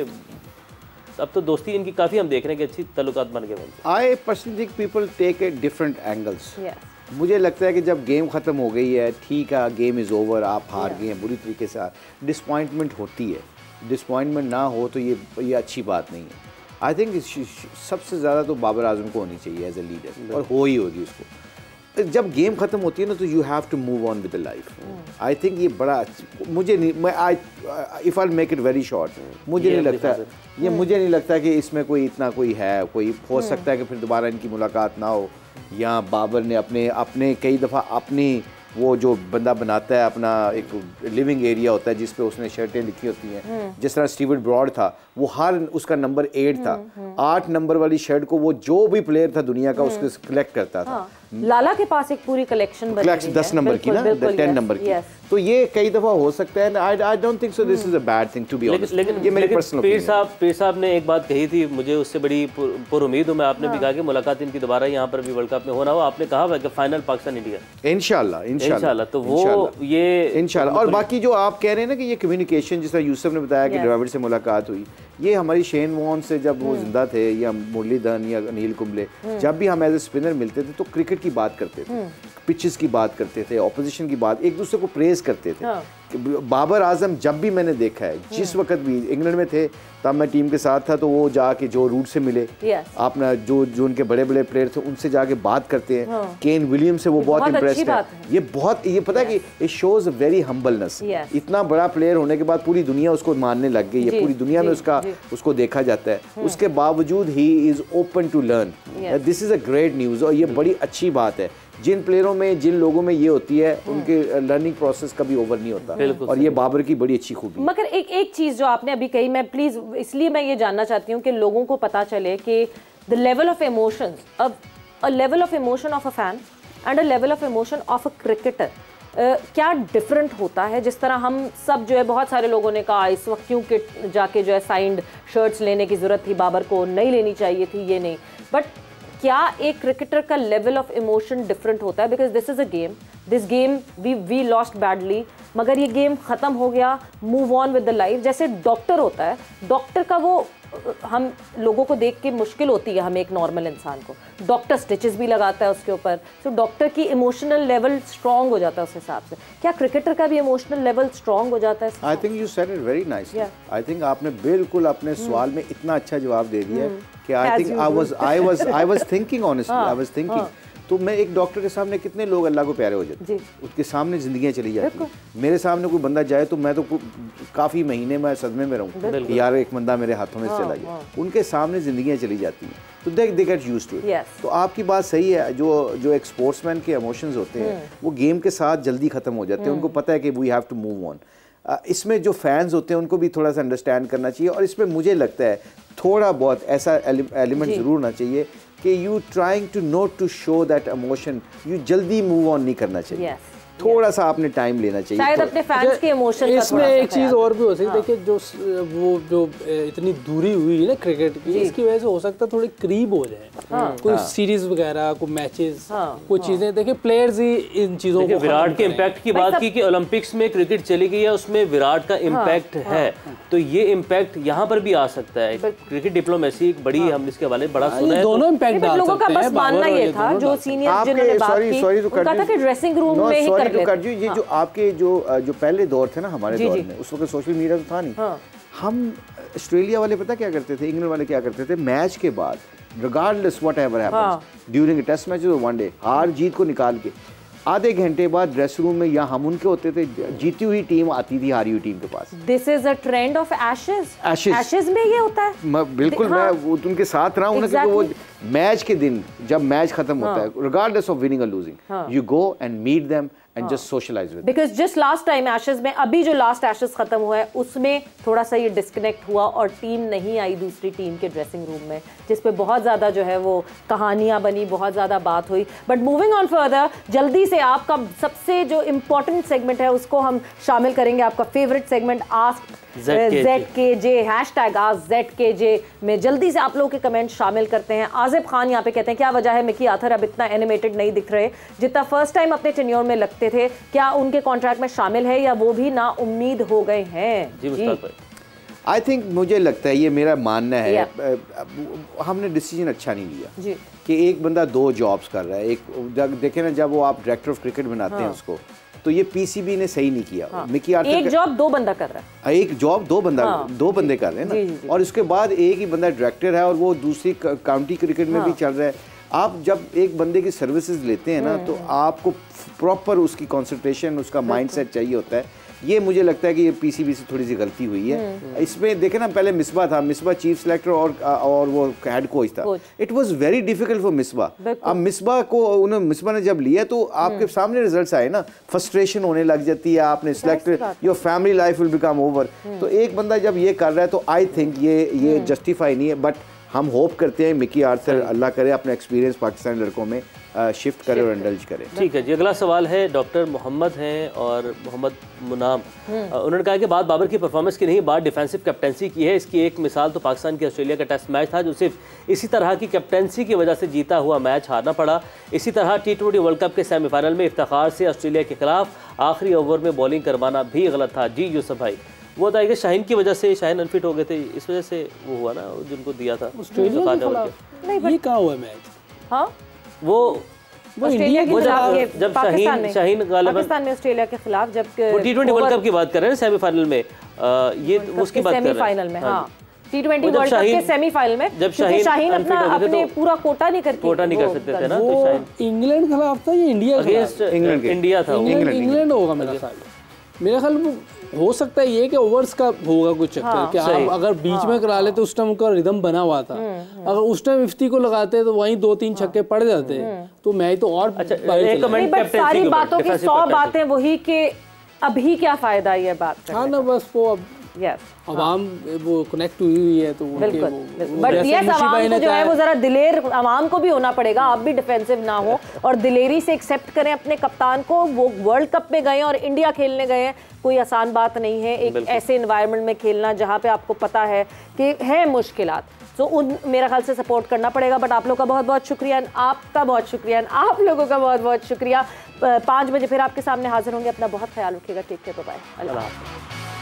अब तो दोस्ती इनकी काफ़ी हम देख रहे हैं कि अच्छी ताल्लुकात बन गए। I personally think people take a different angles. मुझे लगता है कि जब गेम ख़त्म हो गई है, ठीक है, गेम इज़ ओवर, आप हार गए हैं बुरी तरीके से, डिसपॉइंटमेंट होती है। डिसपॉइंटमेंट ना हो तो ये अच्छी बात नहीं है। आई थिंक सबसे ज़्यादा तो बाबर आजम को होनी चाहिए एज ए लीडर, और हो ही होगी उसको। जब गेम ख़त्म होती है ना, तो you have to move on with life. I think ये बड़ा, मुझे नहीं, मैं if I make it very short, मुझे नहीं लगता कि इसमें कोई इतना कोई है, कोई हो सकता है कि फिर दोबारा इनकी मुलाकात ना हो, या बाबर ने अपने कई दफ़ा अपनी वो जो बंदा बनाता है अपना एक लिविंग एरिया होता है जिस पे उसने शर्टें लिखी होती हैं, जिस तरह स्टीवन ब्रॉड था, वो हर उसका नंबर 8 था, 8 नंबर वाली शर्ट को वो जो भी प्लेयर था दुनिया का उसको कलेक्ट करता था। लाला के पास एक पूरी कलेक्शन 10 नंबर की ना, 10 नंबर की। तो ये कई दफ़ा हो सकता है। I don't think so this is a bad thing to be honest. लेकिन ये मेरी पर्सनल पीर साहब ने एक बात कही थी, मुझे उससे बड़ी पुरुमीद हूँ मैं। आपने भी कहा कि मुलाकात इनकी दोबारा यहाँ पर भी वर्ल्ड कप में होना हो। आपने कहा कि फाइनल पाकिस्तान इंडिया इंशाल्लाह। तो वो ये इंशाल्लाह। और बाकी जो आप कह रहे हैं ना कि ये कम्युनिकेशन, जिस तरह यूसुफ ने बताया कि ड्राविड से मुलाकात हुई, ये हमारी शेन वॉर्न से जब वो जिंदा थे, या मुरलीधरन या अनिल कुंबले, जब भी हम एज ए स्पिनर मिलते थे तो क्रिकेट की बात करते थे, पिचेस की बात करते थे, ऑपोजिशन की बात, एक दूसरे को प्रेज करते थे। बाबर आजम जब भी मैंने देखा है, जिस वक्त भी इंग्लैंड में थे तब मैं टीम के साथ था, तो वो जाके जो रूट से मिले, अपना जो उनके बड़े बड़े प्लेयर थे उनसे जाके बात करते हैं। केन विलियम से वो बहुत इम्प्रेस्ड है। ये पता है कि इट शोज वेरी हम्बलनेस। इतना बड़ा प्लेयर होने के बाद पूरी दुनिया उसको मानने लग गई है, पूरी दुनिया में उसको देखा जाता है। उसके बावजूद he is open to learn. This is a great news, और ये बड़ी अच्छी बात है। जिन प्लेयरों में, जिन लोगों में ये होती है, उनके लर्निंग प्रोसेस कभी ओवर नहीं होता, और ये बाबर की बड़ी अच्छी खूबी। मगर एक चीज़ जो आपने अभी कही, मैं प्लीज़ इसलिए मैं ये जानना चाहती हूँ कि लोगों को पता चले कि the level of emotions, a level of emotion of a fan and a level of emotion of a cricketer क्या डिफरेंट होता है? जिस तरह हम सब जो है, बहुत सारे लोगों ने कहा इस वक्त क्यों कि जाके जो है साइंड शर्ट्स लेने की ज़रूरत थी, बाबर को नहीं लेनी चाहिए थी, ये नहीं, बट क्या एक क्रिकेटर का लेवल ऑफ इमोशन डिफरेंट होता है? Because this is a game, this game we lost badly, मगर ये गेम ख़त्म हो गया, move on with the life. जैसे डॉक्टर होता है, डॉक्टर का वो हम लोगों को देख के मुश्किल होती है, हमें एक नॉर्मल इंसान को, डॉक्टर स्टिचेस भी लगाता है उसके ऊपर, तो डॉक्टर की इमोशनल लेवल स्ट्रांग हो जाता है उस हिसाब से। क्या क्रिकेटर का भी इमोशनल लेवल स्ट्रांग हो जाता है? I think you said it very nicely. I think आपने बिल्कुल अपने सवाल में इतना अच्छा जवाब दे दिया है कि I think I was thinking honestly, I was thinking. तो मैं एक डॉक्टर के सामने कितने लोग अल्लाह को प्यारे हो जाते हैं, उसके सामने जिंदगियां चली जाती हैं। मेरे सामने कोई बंदा जाए तो मैं तो काफ़ी महीने में सदमे में रहूँ, यार एक बंदा मेरे हाथों में चला गया, उनके सामने जिंदगियां चली जाती हैं, तो they get used to it. तो आपकी बात सही है, जो एक स्पोर्ट्समैन के इमोशंस होते हैं वो गेम के साथ जल्दी ख़त्म हो जाते हैं, उनको पता है कि we have to move on. इसमें जो फैंस होते हैं उनको भी थोड़ा सा अंडरस्टैंड करना चाहिए, और इसमें मुझे लगता है थोड़ा बहुत ऐसा एलिमेंट ज़रूर होना चाहिए कि you trying to not to show that emotion, you जल्दी मूव ऑन नहीं करना चाहिए, थोड़ा सा आपने टाइम लेना चाहिए, शायद अपने फैंस के इमोशन का। इसमें एक चीज़ और भी हो सकती है, देखिए जो इतनी दूरी हुई है ना क्रिकेट की, इसकी वजह से हो सकता है थोड़ी करीब हो जाए, कोई सीरीज वगैरह, कोई मैचेस, कोई चीज़ें। देखिए प्लेयर्स ही इन चीज़ों को, विराट के इम्पैक्ट की बात की कि ओलंपिक्स में क्रिकेट चली गई है, उसमें विराट का इम्पैक्ट है, तो ये इम्पैक्ट यहाँ पर भी आ सकता है। क्रिकेट डिप्लोमेसी एक बड़ी, हम इसके वाले बड़ा सुना है, दोनों इम्पैक्ट डाल सकते हैं। लोगों का बस मानना ये था, जो सीनियर जिन्होंने बात की, उनका था कि ड्रेसिंग रूम में ही कर लेते। ये जो आपके जो पहले दौर थे ना हमारे दौर में, उस वक्त सोशल मीडिया तो था नहीं। हम ऑस्ट्रेलिया वाले पता क्या करते थे, इंग्लैंड वाले क्या करते थे, मैच के बाद regardless whatever happens during test match और वनडे, हार जीत को निकाल के आधे घंटे बाद ड्रेसिंग रूम में या हम उनके होते थे, जीती हुई टीम आती थी हारी हुई टीम के पास। This is a trend of Ashes में ये होता है। बिल्कुल मैं उनके साथ रहा हूँ ना, क्योंकि वो मैच के दिन जब मैच खत्म होता है, रिगार्डलेस ऑफ विनिंग और losing, you go and meet them and just socialize with them. Because just last time Ashes में, अभी जो लास्ट Ashes खत्म हुआ है उसमें थोड़ा सा ये डिस्कनेक्ट हुआ और टीम नहीं आई दूसरी टीम के ड्रेसिंग रूम में, जिस पे बहुत ज़्यादा जो है वो कहानियाँ बनी, बहुत ज़्यादा बात हुई। बट मूविंग ऑन फर्दर, जल्दी से आपका सबसे जो इम्पोर्टेंट सेगमेंट है उसको हम शामिल करेंगे, आपका favourite segment ask ZKJ, hashtag ask ZKJ में जल्दी से आप लोगों के कमेंट शामिल करते हैं। आज़िब खान यहाँ पे कहते हैं क्या वजह है मिकी आर्थर अब इतना एनिमेटेड नहीं दिख रहे जितना फर्स्ट टाइम अपने टेन्योर में लगते थे, क्या उनके कॉन्ट्रैक्ट में शामिल है या वो भी ना उम्मीद हो गए हैं? जी आई थिंक मुझे लगता है, ये मेरा मानना है, हमने डिसीजन अच्छा नहीं लिया जी कि एक बंदा दो जॉब्स कर रहा है। एक देखें ना, जब वो आप डायरेक्टर ऑफ क्रिकेट बनाते हैं उसको, तो ये पीसीबी ने सही नहीं किया। मिकी आर्थर एक जॉब दो बंदा कर रहा है, एक जॉब दो बंदे कर रहे हैं ना, और उसके बाद एक ही बंदा डायरेक्टर है और वो दूसरी काउंटी क्रिकेट में भी चल रहा है। आप जब एक बंदे की सर्विसेज लेते हैं ना, तो आपको प्रॉपर उसकी कंसंट्रेशन, उसका माइंडसेट चाहिए होता है। ये मुझे लगता है कि ये पीसीबी से थोड़ी सी गलती हुई है। इसमें देखे ना, पहले मिसबा था, मिसबा चीफ सिलेक्टर और वो हेड कोच था। It was very difficult for Misbah. अब मिसबा ने जब लिया तो आपके सामने रिजल्ट्स आए ना, फ्रस्ट्रेशन होने लग जाती है, आपने selected, your family life will become over. तो एक बंदा जब ये कर रहा है तो आई थिंक ये जस्टिफाई नहीं है। बट हम होप करते हैं मिकी आर्थर अल्लाह करे अपना एक्सपीरियंस पाकिस्तानी लड़कों में शिफ्ट करे और इंडल्ज करे। ठीक है जी, अगला सवाल है डॉक्टर मोहम्मद हैं और मोहम्मद मुनाम। उन्होंने कहा कि बात बाबर की परफॉर्मेंस की नहीं, बात डिफेंसिव कैप्टेंसी की है। इसकी एक मिसाल तो पाकिस्तान की ऑस्ट्रेलिया का टेस्ट मैच था, जो सिर्फ इसी तरह की कैप्टेंसी की वजह से जीता हुआ मैच हारना पड़ा। इसी तरह T20 वर्ल्ड कप के सेमीफाइनल में इफ्तिखार से ऑस्ट्रेलिया के खिलाफ आखिरी ओवर में बॉलिंग करवाना भी गलत था। जी यूसुफ भाई, वो था कि शाहीन की वजह से, शाहीन अनफिट हो गए थे, इस वजह से वो हुआ ना जिनको दिया था ऑस्ट्रेलिया के खिलाफ। ये कहाँ हुआ मैच? हाँ वो इंडिया के खिलाफ, जब शाहीन पाकिस्तान में ऑस्ट्रेलिया के खिलाफ, जब T20 वर्ल्ड कप की बात कर रहे हैं सेमीफाइनल में, ये उसकी बात कर रहे हैं सेमीफाइनल में। हाँ T20 वर्ल्ड कप के सेमीफाइनल में जब शाहीन अपने पूरा कोटा नहीं कर सकते थे ना, तो शाहीन इंग्लैंड के खिलाफ था या इंडिया अगेंस्ट इंडिया था। इंग्लैंड होगा मेरा ख्याल हो सकता है ये कि ओवर्स का होगा कुछ चक्कर कि आप अगर बीच में करा लेते, उस टाइम उनका रिदम बना हुआ था, अगर उस टाइम इफ्ती को लगाते तो वहीं 2-3 छक्के पड़ जाते, तो मैं तो और सारी बातों की 100 बातें वही कि अभी क्या फायदा ये बात करने। हाँ ना, बस वो अब आवाम वो कनेक्ट हुई है तो बिल्कुल। बट यस, आवाम को जो है वो जरा दिलेर, आवाम को भी होना पड़ेगा, आप भी डिफेंसिव ना हो और दिलेरी से एक्सेप्ट करें अपने कप्तान को। वो वर्ल्ड कप में गए और इंडिया खेलने गए हैं, कोई आसान बात नहीं है एक ऐसे एनवायरनमेंट में खेलना जहाँ पे आपको पता है कि है मुश्किलात। तो उन मेरा ख्याल से सपोर्ट करना पड़ेगा। बट आप लोग का बहुत बहुत शुक्रिया, आपका बहुत शुक्रिया, आप लोगों का बहुत बहुत शुक्रिया। 5 बजे फिर आपके सामने हाजिर होंगे। अपना बहुत ख्याल रखिएगा। टेक केयर, बाय बाय, अल्लाह हाफ़िज़।